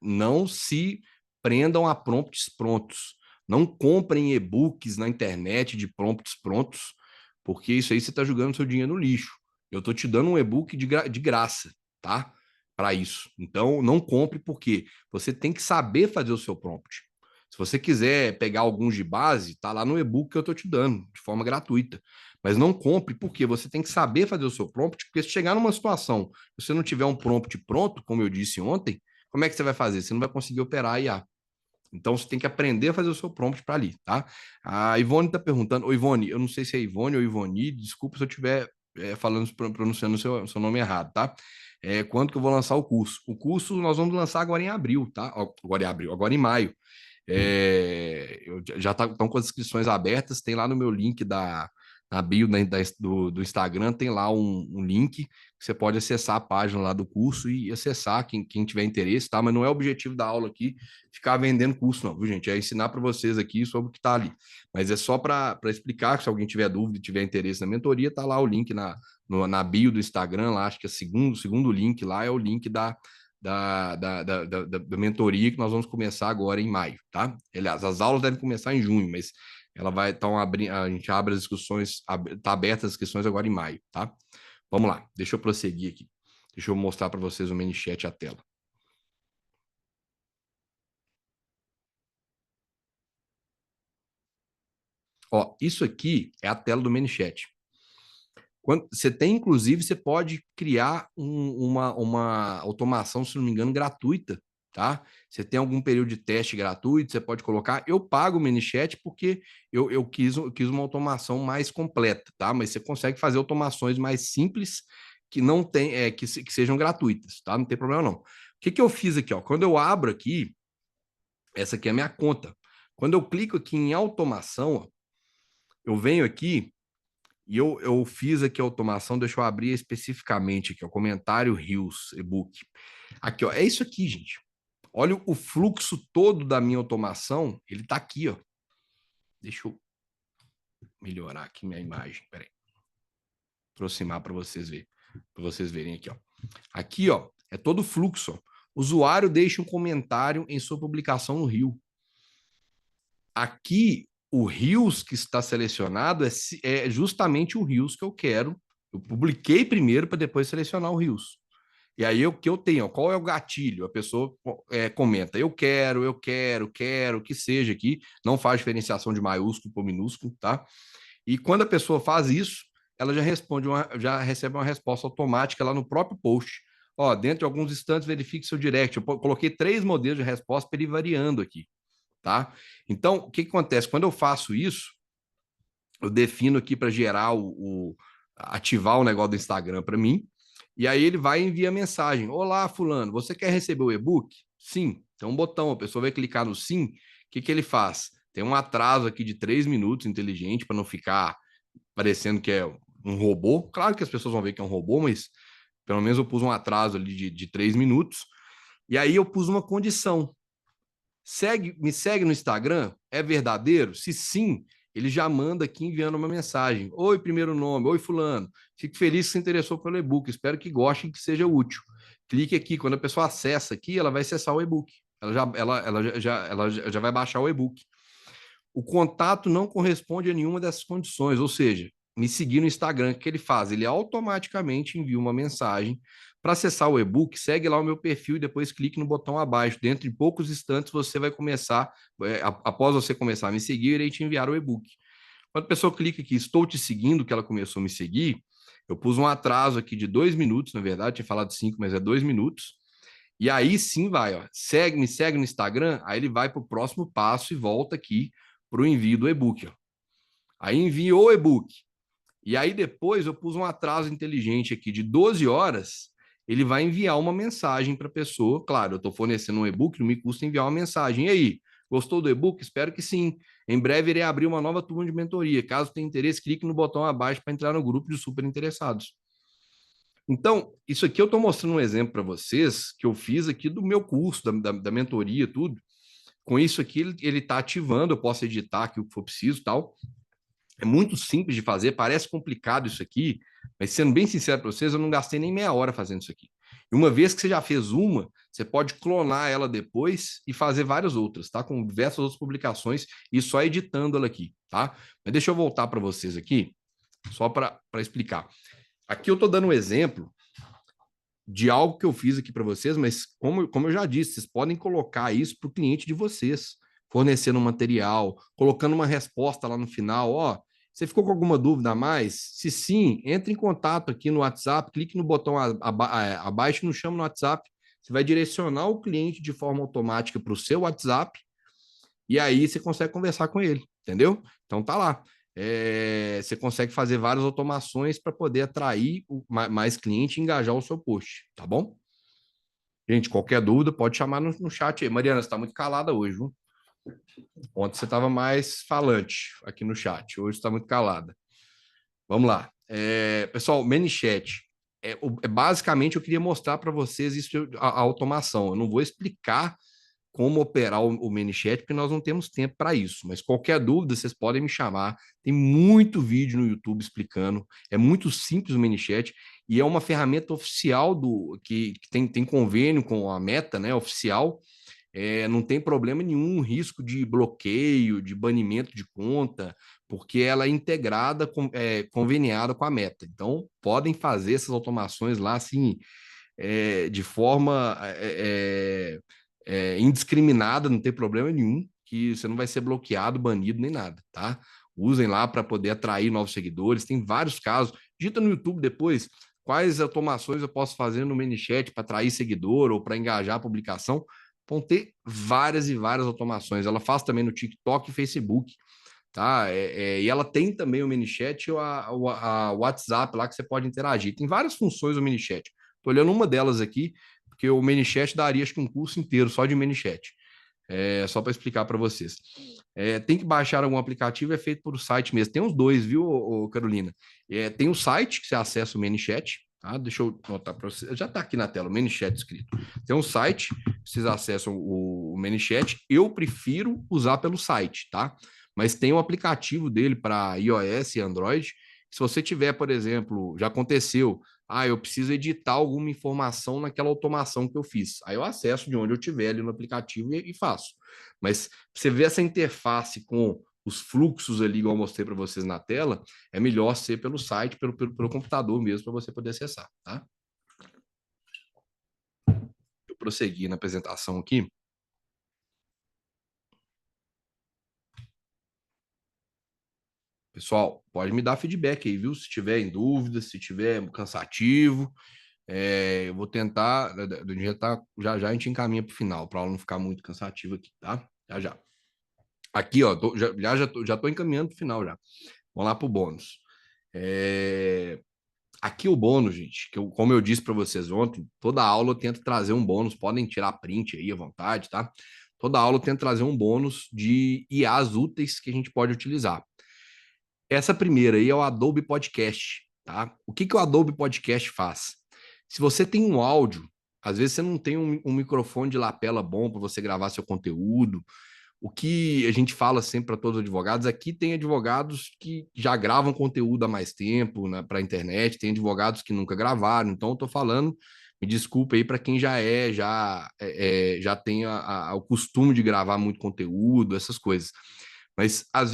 não se prendam a prompts prontos. Não comprem e-books na internet de prompts prontos, porque isso aí você está jogando seu dinheiro no lixo. Eu estou te dando um e-book de graça, tá? Para isso. Então, não compre, porque você tem que saber fazer o seu prompt. Se você quiser pegar alguns de base, tá lá no e-book que eu estou te dando, de forma gratuita. Mas não compre, porque você tem que saber fazer o seu prompt, porque se chegar numa situação, se você não tiver um prompt pronto, como eu disse ontem, como é que você vai fazer? Você não vai conseguir operar a IA. Então você tem que aprender a fazer o seu prompt para ali, tá? A Ivone está perguntando, ô Ivone, eu não sei se é Ivone ou Ivoni, desculpa se eu estiver falando, pronunciando o seu nome errado, tá? Quando que eu vou lançar o curso? O curso nós vamos lançar agora em abril, tá? Agora em abril, agora em maio. Já estão com as inscrições abertas, tem lá no meu link na bio do Instagram, tem lá um link que você pode acessar a página lá do curso e acessar quem tiver interesse, tá? Mas não é o objetivo da aula aqui ficar vendendo curso, não, viu, gente? É ensinar para vocês aqui sobre o que está ali. Mas é só para explicar, que se alguém tiver dúvida e tiver interesse na mentoria, tá lá o link na bio do Instagram, lá, acho que é o segundo link lá é o link da mentoria que nós vamos começar agora em maio, tá? Aliás, as aulas devem começar em junho, mas ela vai estar a gente abre as discussões, tá aberta as inscrições agora em maio, tá? Vamos lá, deixa eu prosseguir aqui. Deixa eu mostrar para vocês o ManyChat a tela. Ó, isso aqui é a tela do ManyChat. Quando você tem, inclusive, você pode criar uma automação, se não me engano, gratuita, tá? Você tem algum período de teste gratuito, você pode colocar. Eu pago o ManyChat porque eu quis uma automação mais completa, tá? Mas você consegue fazer automações mais simples que não tem, que sejam gratuitas, tá? Não tem problema não. O que eu fiz aqui, ó? Quando eu abro aqui, essa aqui é a minha conta. Quando eu clico aqui em automação, ó, eu venho aqui e eu fiz aqui a automação, deixa eu abrir especificamente aqui, o comentário Rios, e-book. Aqui, ó, é isso aqui, gente. Olha o fluxo todo da minha automação, ele tá aqui, ó. Deixa eu melhorar aqui minha imagem, peraí. Aproximar para vocês verem, aqui, ó. Aqui, ó, é todo o fluxo, ó. O usuário deixa um comentário em sua publicação no Rio. Aqui, o Rios que está selecionado é justamente o Rios que eu quero. Eu publiquei primeiro para depois selecionar o Rios. E aí o que eu tenho? Ó, qual é o gatilho? A pessoa comenta: eu quero, que seja aqui. Não faz diferenciação de maiúsculo por minúsculo, tá? E quando a pessoa faz isso, ela já recebe uma resposta automática lá no próprio post. Ó, dentro de alguns instantes, verifique seu direct. Eu coloquei 3 modelos de resposta para ele variando aqui, tá? Então, o que acontece? Quando eu faço isso, eu defino aqui para gerar ativar o negócio do Instagram para mim, e aí ele vai e envia mensagem: olá, fulano, você quer receber o e-book? Sim. Tem um botão, a pessoa vai clicar no sim, o que ele faz? Tem um atraso aqui de 3 minutos inteligente para não ficar parecendo que é um robô. Claro que as pessoas vão ver que é um robô, mas pelo menos eu pus um atraso ali de 3 minutos. E aí eu pus uma condição. Me segue no Instagram? É verdadeiro? Se sim, ele já manda aqui enviando uma mensagem. Oi, primeiro nome. Oi, fulano. Fico feliz que se interessou pelo e-book. Espero que goste e que seja útil. Clique aqui. Quando a pessoa acessa aqui, ela vai acessar o e-book. Ela já vai baixar o e-book. O contato não corresponde a nenhuma dessas condições, ou seja, me seguir no Instagram, o que ele faz? Ele automaticamente envia uma mensagem para acessar o e-book, segue lá o meu perfil e depois clique no botão abaixo. Dentro de poucos instantes você vai começar, após você começar a me seguir, eu irei te enviar o e-book. Quando a pessoa clica aqui, estou te seguindo, que ela começou a me seguir, eu pus um atraso aqui de 2 minutos, na verdade, tinha falado 5, mas é 2 minutos. E aí sim vai, ó, me segue no Instagram, aí ele vai para o próximo passo e volta aqui para o envio do e-book. Ó. Aí enviou o e-book. E aí depois eu pus um atraso inteligente aqui de 12 horas, ele vai enviar uma mensagem para a pessoa. Claro, eu estou fornecendo um e-book, não me custa enviar uma mensagem. E aí, gostou do e-book? Espero que sim. Em breve irei abrir uma nova turma de mentoria. Caso tenha interesse, clique no botão abaixo para entrar no grupo de super interessados. Então, isso aqui eu estou mostrando um exemplo para vocês que eu fiz aqui do meu curso, da mentoria, tudo. Com isso aqui, ele está ativando, eu posso editar aqui o que for preciso tal. É muito simples de fazer, parece complicado isso aqui, mas sendo bem sincero para vocês, eu não gastei nem meia hora fazendo isso aqui. E uma vez que você já fez uma, você pode clonar ela depois e fazer várias outras, tá? Com diversas outras publicações e só editando ela aqui, tá? Mas deixa eu voltar para vocês aqui, só para explicar. Aqui eu estou dando um exemplo de algo que eu fiz aqui para vocês, mas como eu já disse, vocês podem colocar isso para o cliente de vocês, fornecendo um material, colocando uma resposta lá no final, ó, você ficou com alguma dúvida a mais? Se sim, entre em contato aqui no WhatsApp, clique no botão abaixo e nos chama no WhatsApp, você vai direcionar o cliente de forma automática para o seu WhatsApp, e aí você consegue conversar com ele, entendeu? Então tá lá. Você consegue fazer várias automações para poder atrair mais cliente e engajar o seu post, tá bom? Gente, qualquer dúvida pode chamar no chat aí. Mariana, você está muito calada hoje, viu? Ontem você estava mais falante aqui no chat, hoje está muito calada. Vamos lá. Pessoal, ManyChat. Basicamente, eu queria mostrar para vocês isso, a automação. Eu não vou explicar como operar o ManyChat, porque nós não temos tempo para isso. Mas qualquer dúvida, vocês podem me chamar. Tem muito vídeo no YouTube explicando. É muito simples o ManyChat e é uma ferramenta oficial que tem convênio com a Meta, né? Oficial. Não tem problema nenhum, risco de bloqueio, de banimento de conta, porque ela é integrada, conveniada com a Meta. Então, podem fazer essas automações lá, assim, de forma indiscriminada, não tem problema nenhum, que você não vai ser bloqueado, banido, nem nada, tá? Usem lá para poder atrair novos seguidores. Tem vários casos. Digita no YouTube depois quais automações eu posso fazer no ManyChat para atrair seguidor ou para engajar a publicação. Vão ter várias e várias automações. Ela faz também no TikTok e Facebook, tá? E ela tem também o ManyChat e a WhatsApp lá que você pode interagir. Tem várias funções do ManyChat. Estou olhando uma delas aqui, porque o ManyChat daria acho que um curso inteiro só de ManyChat. Só para explicar para vocês. Tem que baixar algum aplicativo, é feito por site mesmo. Tem os dois, viu, Carolina? Tem o site que você acessa o ManyChat, tá? Deixa eu notar para você. Já está aqui na tela, o ManyChat escrito. Tem um site, vocês acessam o ManyChat. Eu prefiro usar pelo site, tá? Mas tem um aplicativo dele para iOS e Android. Se você tiver, por exemplo, já aconteceu, eu preciso editar alguma informação naquela automação que eu fiz. Aí eu acesso de onde eu estiver ali no aplicativo e faço. Mas você ver essa interface com os fluxos ali, igual eu mostrei para vocês na tela, é melhor ser pelo site, pelo computador mesmo, para você poder acessar, tá? Eu prossegui na apresentação aqui. Pessoal, pode me dar feedback aí, viu? Se tiver em dúvida, se tiver cansativo, eu vou tentar. Já a gente encaminha para o final, para ela não ficar muito cansativa aqui, tá? Já. Aqui, ó, já tô encaminhando para o final já. Vamos lá para o bônus. Aqui o bônus, gente, como eu disse para vocês ontem, toda aula eu tento trazer um bônus, podem tirar print aí à vontade, tá? Toda aula eu tento trazer um bônus de IAs úteis que a gente pode utilizar. Essa primeira aí é o Adobe Podcast. tá? O que o Adobe Podcast faz? Se você tem um áudio, às vezes você não tem um microfone de lapela bom para você gravar seu conteúdo. O que a gente fala sempre para todos os advogados, aqui tem advogados que já gravam conteúdo há mais tempo, né, para a internet, tem advogados que nunca gravaram, então eu estou falando, me desculpa aí para quem já tem o costume de gravar muito conteúdo, essas coisas. Mas às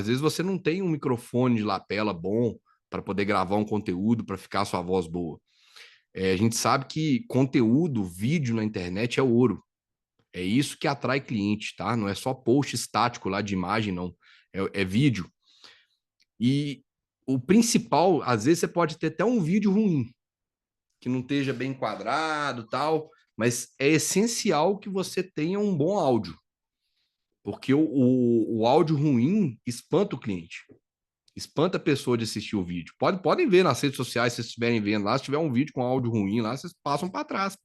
vezes você não tem um microfone de lapela bom para poder gravar um conteúdo, para ficar a sua voz boa. A gente sabe que conteúdo, vídeo na internet é ouro. É isso que atrai cliente, tá? Não é só post estático lá de imagem, não. É vídeo. E o principal, às vezes você pode ter até um vídeo ruim, que não esteja bem enquadrado, tal, mas é essencial que você tenha um bom áudio, porque o áudio ruim espanta o cliente, espanta a pessoa de assistir o vídeo. Podem ver nas redes sociais, se vocês estiverem vendo lá, se tiver um vídeo com áudio ruim lá, vocês passam para trás,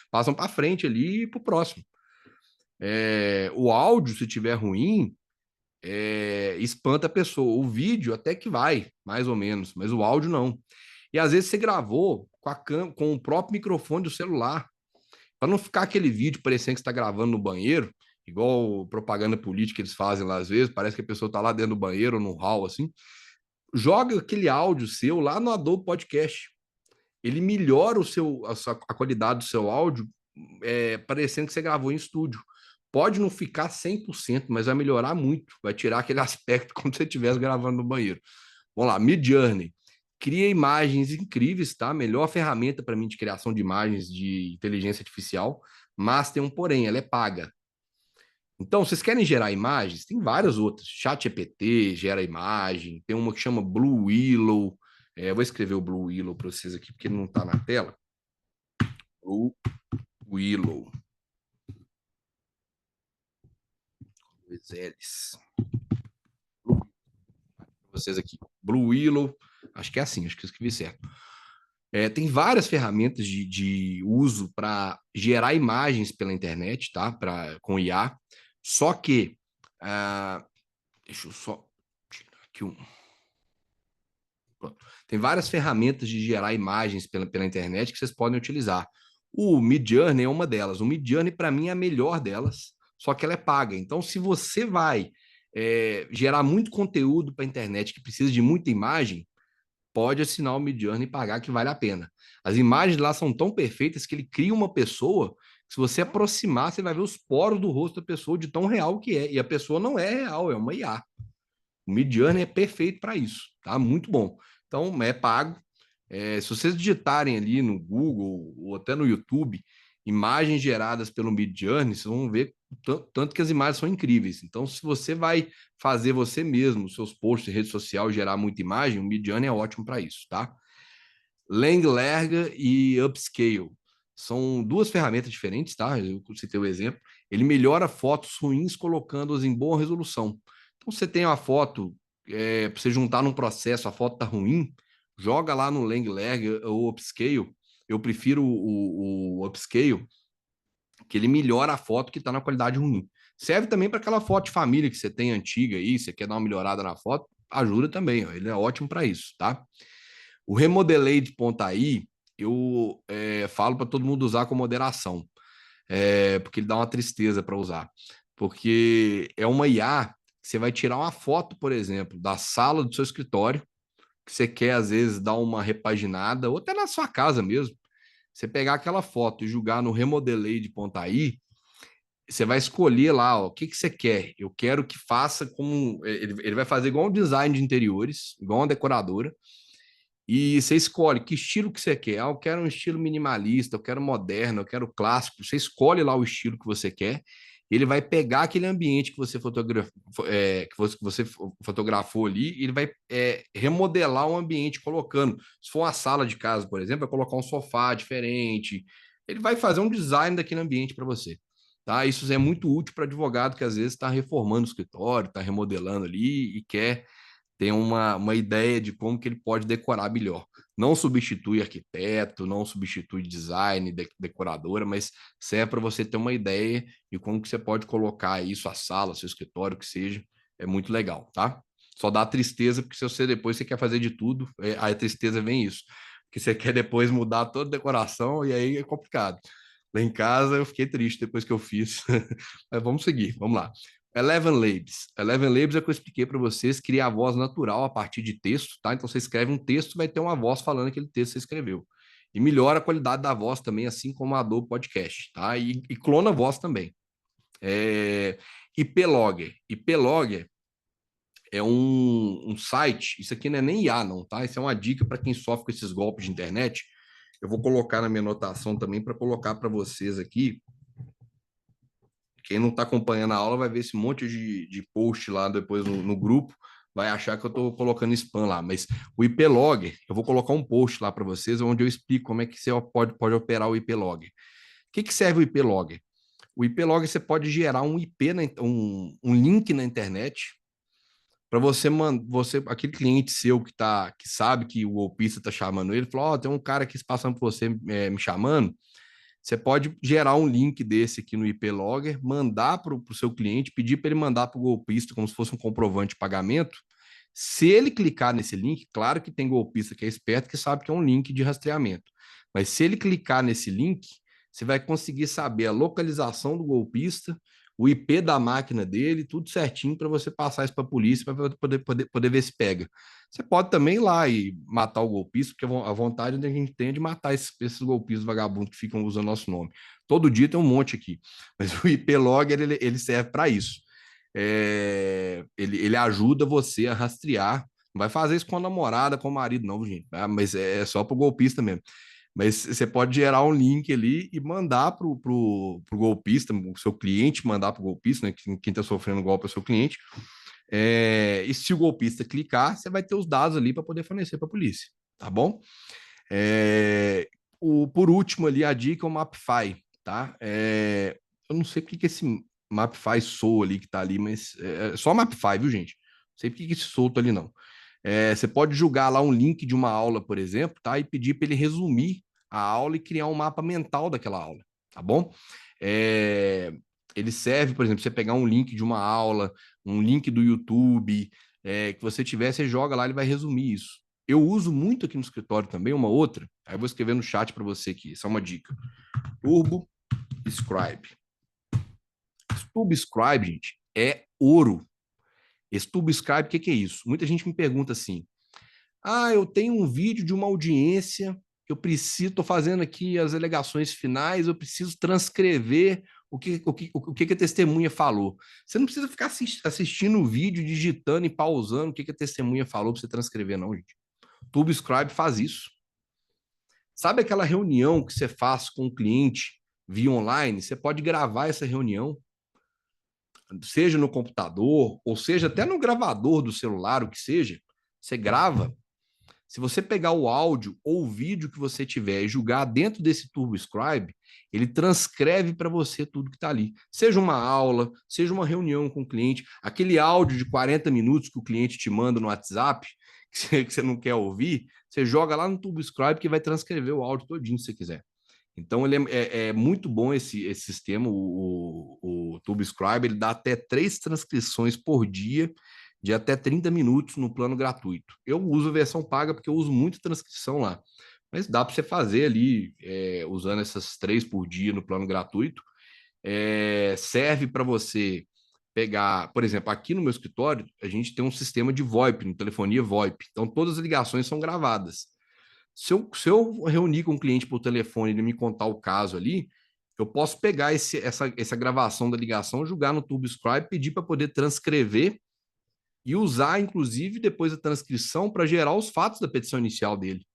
passam para frente ali e para o próximo. O áudio, se tiver ruim, espanta a pessoa. O vídeo até que vai, mais ou menos, mas o áudio não. E às vezes você gravou com o próprio microfone do celular, para não ficar aquele vídeo parecendo que está gravando no banheiro, igual propaganda política que eles fazem lá às vezes, parece que a pessoa está lá dentro do banheiro ou no hall assim. Joga aquele áudio seu lá no Adobe Podcast. Ele melhora a qualidade do seu áudio, parecendo que você gravou em estúdio. Pode não ficar 100%, mas vai melhorar muito. Vai tirar aquele aspecto como se você estivesse gravando no banheiro. Vamos lá, Midjourney. Cria imagens incríveis, tá? Melhor ferramenta para mim de criação de imagens de inteligência artificial, mas tem um porém, ela é paga. Então, vocês querem gerar imagens? Tem várias outras. ChatGPT gera imagem, tem uma que chama Blue Willow. Eu vou escrever o Blue Willow para vocês aqui, porque ele não está na tela. Blue Willow. Dois L's. Vocês aqui. Blue Willow. Acho que é assim, acho que eu escrevi certo. Tem várias ferramentas de uso para gerar imagens pela internet, tá? Com IA. Só que, deixa eu só tirar aqui um. Tem várias ferramentas de gerar imagens pela internet que vocês podem utilizar. O Midjourney é uma delas. O Midjourney, para mim, é a melhor delas, só que ela é paga. Então, se você vai gerar muito conteúdo para a internet que precisa de muita imagem, pode assinar o Midjourney e pagar, que vale a pena. As imagens lá são tão perfeitas que ele cria uma pessoa que, se você aproximar, você vai ver os poros do rosto da pessoa de tão real que é. E a pessoa não é real, é uma IA. O Midjourney é perfeito para isso, tá? Muito bom. Então, é pago. Se vocês digitarem ali no Google ou até no YouTube imagens geradas pelo Midjourney, vocês vão ver tanto que as imagens são incríveis. Então, se você vai fazer você mesmo seus posts em rede social, gerar muita imagem, o Midjourney é ótimo para isso, tá? Langlarga e Upscale são duas ferramentas diferentes, tá? Eu citei o exemplo. Ele melhora fotos ruins colocando-as em boa resolução. Então, você tem uma foto, para você juntar num processo, a foto tá ruim, joga lá no Langlarga ou Upscale. Eu prefiro o Upscale, que ele melhora a foto que está na qualidade ruim. Serve também para aquela foto de família que você tem antiga aí, você quer dar uma melhorada na foto, ajuda também, ó, ele é ótimo para isso, tá? O Remodelade.ai, eu falo para todo mundo usar com moderação, porque ele dá uma tristeza para usar. Porque é uma IA que você vai tirar uma foto, por exemplo, da sala do seu escritório, que você quer, às vezes, dar uma repaginada, ou até na sua casa mesmo. Você pegar aquela foto e jogar no Remodelade.ai, você vai escolher lá, ó, o que você quer. Eu quero que faça como. Ele vai fazer igual um design de interiores, igual uma decoradora. E você escolhe que estilo que você quer. Eu quero um estilo minimalista, eu quero moderno, eu quero clássico. Você escolhe lá o estilo que você quer. Ele vai pegar aquele ambiente que você fotografou ali, e ele vai remodelar o ambiente colocando. Se for uma sala de casa, por exemplo, vai colocar um sofá diferente. Ele vai fazer um design daquele ambiente para você. Tá? Isso é muito útil para advogado que às vezes está reformando o escritório, está remodelando ali e quer ter uma ideia de como que ele pode decorar melhor. Não substitui arquiteto, não substitui design, decoradora, mas serve para você ter uma ideia de como que você pode colocar aí sua sala, seu escritório, que seja. É muito legal, tá? Só dá tristeza, porque se você depois você quer fazer de tudo, aí a tristeza vem isso. Porque você quer depois mudar toda a decoração e aí é complicado. Lá em casa eu fiquei triste depois que eu fiz. Mas vamos seguir, vamos lá. Eleven Labs. Eleven Labs é o que eu expliquei para vocês, cria a voz natural a partir de texto, tá? Então você escreve um texto, vai ter uma voz falando aquele texto que você escreveu. E melhora a qualidade da voz também, assim como a do podcast, tá? E clona a voz também. IP-Logger. IP-Logger é um site, isso aqui não é nem IA não, tá? Isso é uma dica para quem sofre com esses golpes de internet. Eu vou colocar na minha anotação também para colocar para vocês aqui. Quem não está acompanhando a aula vai ver esse monte de post lá depois no grupo, vai achar que eu estou colocando spam lá. Mas o IP Logger, eu vou colocar um post lá para vocês, onde eu explico como é que você pode operar o IP Logger. O que serve o IP Logger? O IP Logger você pode gerar um IP, um link na internet, para você, aquele cliente seu que sabe que o golpista está chamando ele, falou: tem um cara aqui se passando por você me chamando. Você pode gerar um link desse aqui no IP Logger, mandar para o seu cliente, pedir para ele mandar para o golpista como se fosse um comprovante de pagamento. Se ele clicar nesse link, claro que tem golpista que é esperto que sabe que é um link de rastreamento. Mas se ele clicar nesse link, você vai conseguir saber a localização do golpista, o IP da máquina dele, tudo certinho para você passar isso para a polícia para poder ver se pega. Você pode também ir lá e matar o golpista, porque a vontade que a gente tem é de matar esses golpistas vagabundos que ficam usando nosso nome. Todo dia tem um monte aqui, mas o IP Logger ele serve para isso. Ele ajuda você a rastrear. Não vai fazer isso com a namorada, com o marido, não, gente. Mas é só para o golpista mesmo. Mas você pode gerar um link ali e mandar para o golpista, o seu cliente mandar para o golpista, né? Quem está sofrendo golpe é o seu cliente. E se o golpista clicar, você vai ter os dados ali para poder fornecer para a polícia, tá bom? Por último ali, a dica é o Mapify, tá? Eu não sei porque que esse Mapify soa ali que tá ali, mas é só Mapify, viu, gente? Não sei porque que esse solto ali não. Você pode jogar lá um link de uma aula, por exemplo, tá? E pedir para ele resumir a aula e criar um mapa mental daquela aula, tá bom? Ele serve, por exemplo, você pegar um link de uma aula, um link do YouTube, que você tiver, você joga lá, ele vai resumir isso. Eu uso muito aqui no escritório também, uma outra, aí eu vou escrever no chat para você aqui, essa é uma dica. Turbo Scribe. Turbo Scribe, gente, é ouro. Esse Turbo Scribe, o que é isso? Muita gente me pergunta assim, eu tenho um vídeo de uma audiência, estou fazendo aqui as alegações finais, eu preciso transcrever o que a testemunha falou. Você não precisa ficar assistindo o vídeo, digitando e pausando o que a testemunha falou para você transcrever, não, gente. O TubeScribe faz isso. Sabe aquela reunião que você faz com o cliente via online? Você pode gravar essa reunião, seja no computador, ou seja até no gravador do celular, o que seja. Você grava. Se você pegar o áudio ou o vídeo que você tiver e jogar dentro desse TurboScribe, ele transcreve para você tudo que está ali. Seja uma aula, seja uma reunião com o cliente, aquele áudio de 40 minutos que o cliente te manda no WhatsApp, que você não quer ouvir, você joga lá no TurboScribe que vai transcrever o áudio todinho se você quiser. Então, ele é muito bom esse sistema, o TurboScribe, ele dá até 3 transcrições por dia, de até 30 minutos no plano gratuito. Eu uso a versão paga porque eu uso muito transcrição lá, mas dá para você fazer ali, usando essas 3 por dia no plano gratuito. Serve para você pegar, por exemplo, aqui no meu escritório, a gente tem um sistema de VoIP, no telefonia VoIP, então todas as ligações são gravadas. Se eu reunir com o cliente por telefone e ele me contar o caso ali, eu posso pegar essa gravação da ligação, jogar no TurboScribe, pedir para poder transcrever e usar, inclusive, depois da transcrição para gerar os fatos da petição inicial dele.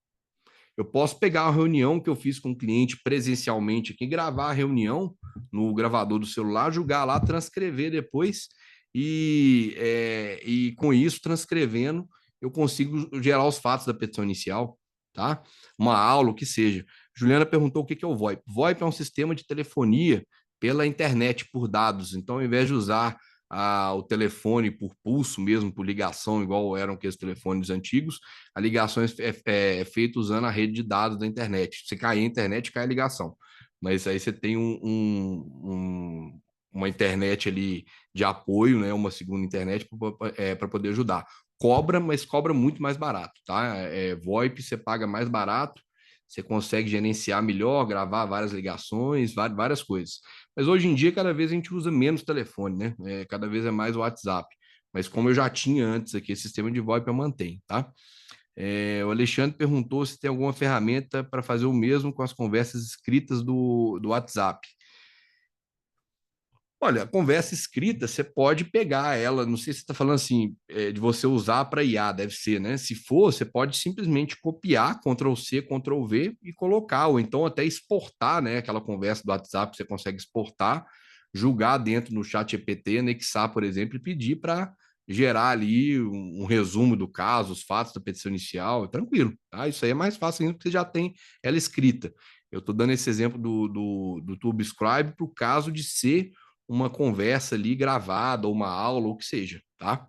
Eu posso pegar a reunião que eu fiz com o cliente presencialmente aqui, gravar a reunião no gravador do celular, jogar lá, transcrever depois e com isso, transcrevendo, eu consigo gerar os fatos da petição inicial, tá? Uma aula, o que seja. Juliana perguntou o que é o VoIP. VoIP é um sistema de telefonia pela internet por dados. Então, ao invés de usar o telefone por pulso mesmo, por ligação, igual eram aqueles telefones antigos, a ligação é feita usando a rede de dados da internet. Se cair a internet, cai a ligação. Mas aí você tem uma internet ali de apoio, né, uma segunda internet para poder ajudar. cobra, mas cobra muito mais barato, tá? VoIP você paga mais barato, você consegue gerenciar melhor, gravar várias ligações, várias coisas. Mas hoje em dia, cada vez a gente usa menos telefone, né? Cada vez é mais o WhatsApp. Mas como eu já tinha antes aqui, esse sistema de VoIP eu mantenho, tá? O Alexandre perguntou se tem alguma ferramenta para fazer o mesmo com as conversas escritas do WhatsApp. Olha, a conversa escrita, você pode pegar ela, não sei se você está falando assim, de você usar para IA, deve ser, né? Se for, você pode simplesmente copiar, Ctrl+C, Ctrl+V e colocar, ou então até exportar, né? Aquela conversa do WhatsApp, você consegue exportar, jogar dentro no chat GPT, anexar, por exemplo, e pedir para gerar ali um resumo do caso, os fatos da petição inicial, tranquilo, tá? Isso aí é mais fácil ainda porque você já tem ela escrita. Eu estou dando esse exemplo do TubeScribe para o caso de ser uma conversa ali gravada, ou uma aula, ou o que seja, tá?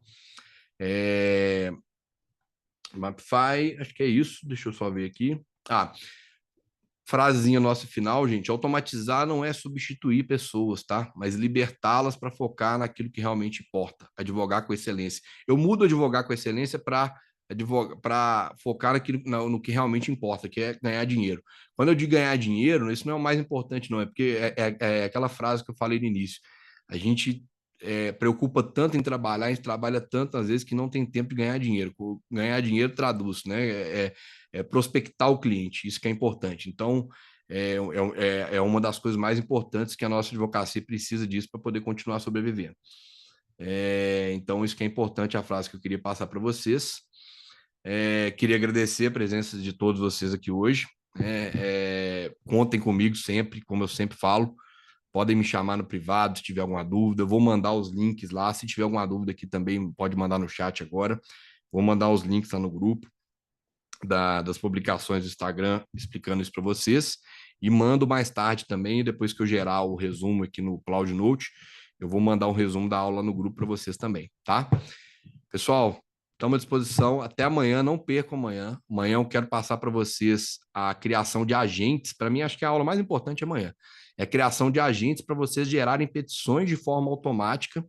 Mapify, acho que é isso, deixa eu só ver aqui. Frasezinha nossa final, gente, automatizar não é substituir pessoas, tá? Mas libertá-las para focar naquilo que realmente importa, advogar com excelência. Eu mudo advogar com excelência para focar no que realmente importa, que é ganhar dinheiro. Quando eu digo ganhar dinheiro, isso não é o mais importante, não, é porque é aquela frase que eu falei no início. A gente preocupa tanto em trabalhar, a gente trabalha tanto às vezes que não tem tempo de ganhar dinheiro. Ganhar dinheiro traduz, né? Prospectar o cliente, isso que é importante. Então, é uma das coisas mais importantes que a nossa advocacia precisa disso para poder continuar sobrevivendo. Então, isso que é importante, a frase que eu queria passar para vocês. Queria agradecer a presença de todos vocês aqui hoje. Contem comigo sempre, como eu sempre falo. Podem me chamar no privado se tiver alguma dúvida. Eu vou mandar os links lá. Se tiver alguma dúvida aqui também, pode mandar no chat agora. Vou mandar os links lá no grupo das publicações do Instagram explicando isso para vocês. E mando mais tarde também, depois que eu gerar o resumo aqui no Cloud Note, eu vou mandar um resumo da aula no grupo para vocês também, tá? Pessoal, estamos à disposição. Até amanhã, não percam amanhã. Amanhã eu quero passar para vocês a criação de agentes. Para mim, acho que a aula mais importante é amanhã. É a criação de agentes para vocês gerarem petições de forma automática.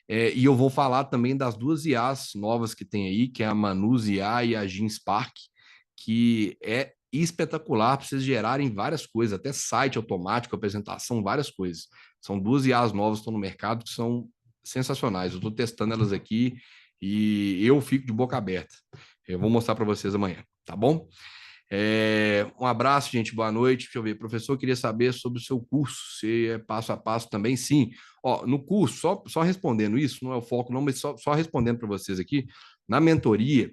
E eu vou falar também das duas IAs novas que tem aí, que é a Manus IA e a Ginspark, que é espetacular para vocês gerarem várias coisas, até site automático, apresentação, várias coisas. São duas IAs novas que estão no mercado que são sensacionais. Eu estou testando elas aqui e eu fico de boca aberta. Eu vou mostrar para vocês amanhã, tá bom? Um abraço, gente. Boa noite. Deixa eu ver. Professor, queria saber sobre o seu curso, se é passo a passo também. Sim. Ó, no curso, só respondendo isso, não é o foco, não, mas só respondendo para vocês aqui. Na mentoria,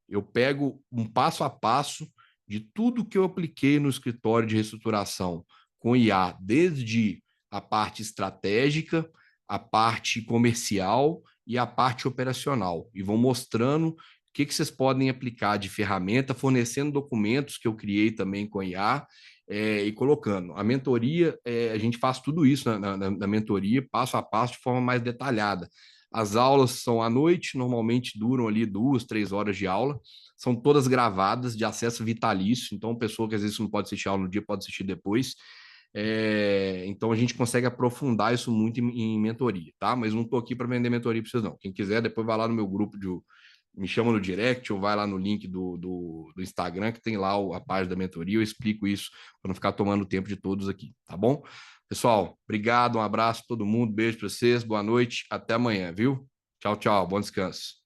eu pego um passo a passo de tudo que eu apliquei no escritório de reestruturação com IA, desde a parte estratégica, a parte comercial e a parte operacional. E vou mostrando que vocês podem aplicar de ferramenta, fornecendo documentos que eu criei também com a IA e colocando. A mentoria, a gente faz tudo isso na mentoria, passo a passo, de forma mais detalhada. As aulas são à noite, normalmente duram ali 2, 3 horas de aula, são todas gravadas, de acesso vitalício, então pessoa que às vezes não pode assistir aula no dia, pode assistir depois. Então a gente consegue aprofundar isso muito em mentoria, tá? Mas não estou aqui para vender mentoria para vocês, não. Quem quiser, depois vai lá no meu grupo me chama no direct ou vai lá no link do Instagram, que tem lá a página da mentoria, eu explico isso para não ficar tomando o tempo de todos aqui, tá bom? Pessoal, obrigado, um abraço para todo mundo, beijo para vocês, boa noite, até amanhã, viu? Tchau, tchau, bom descanso.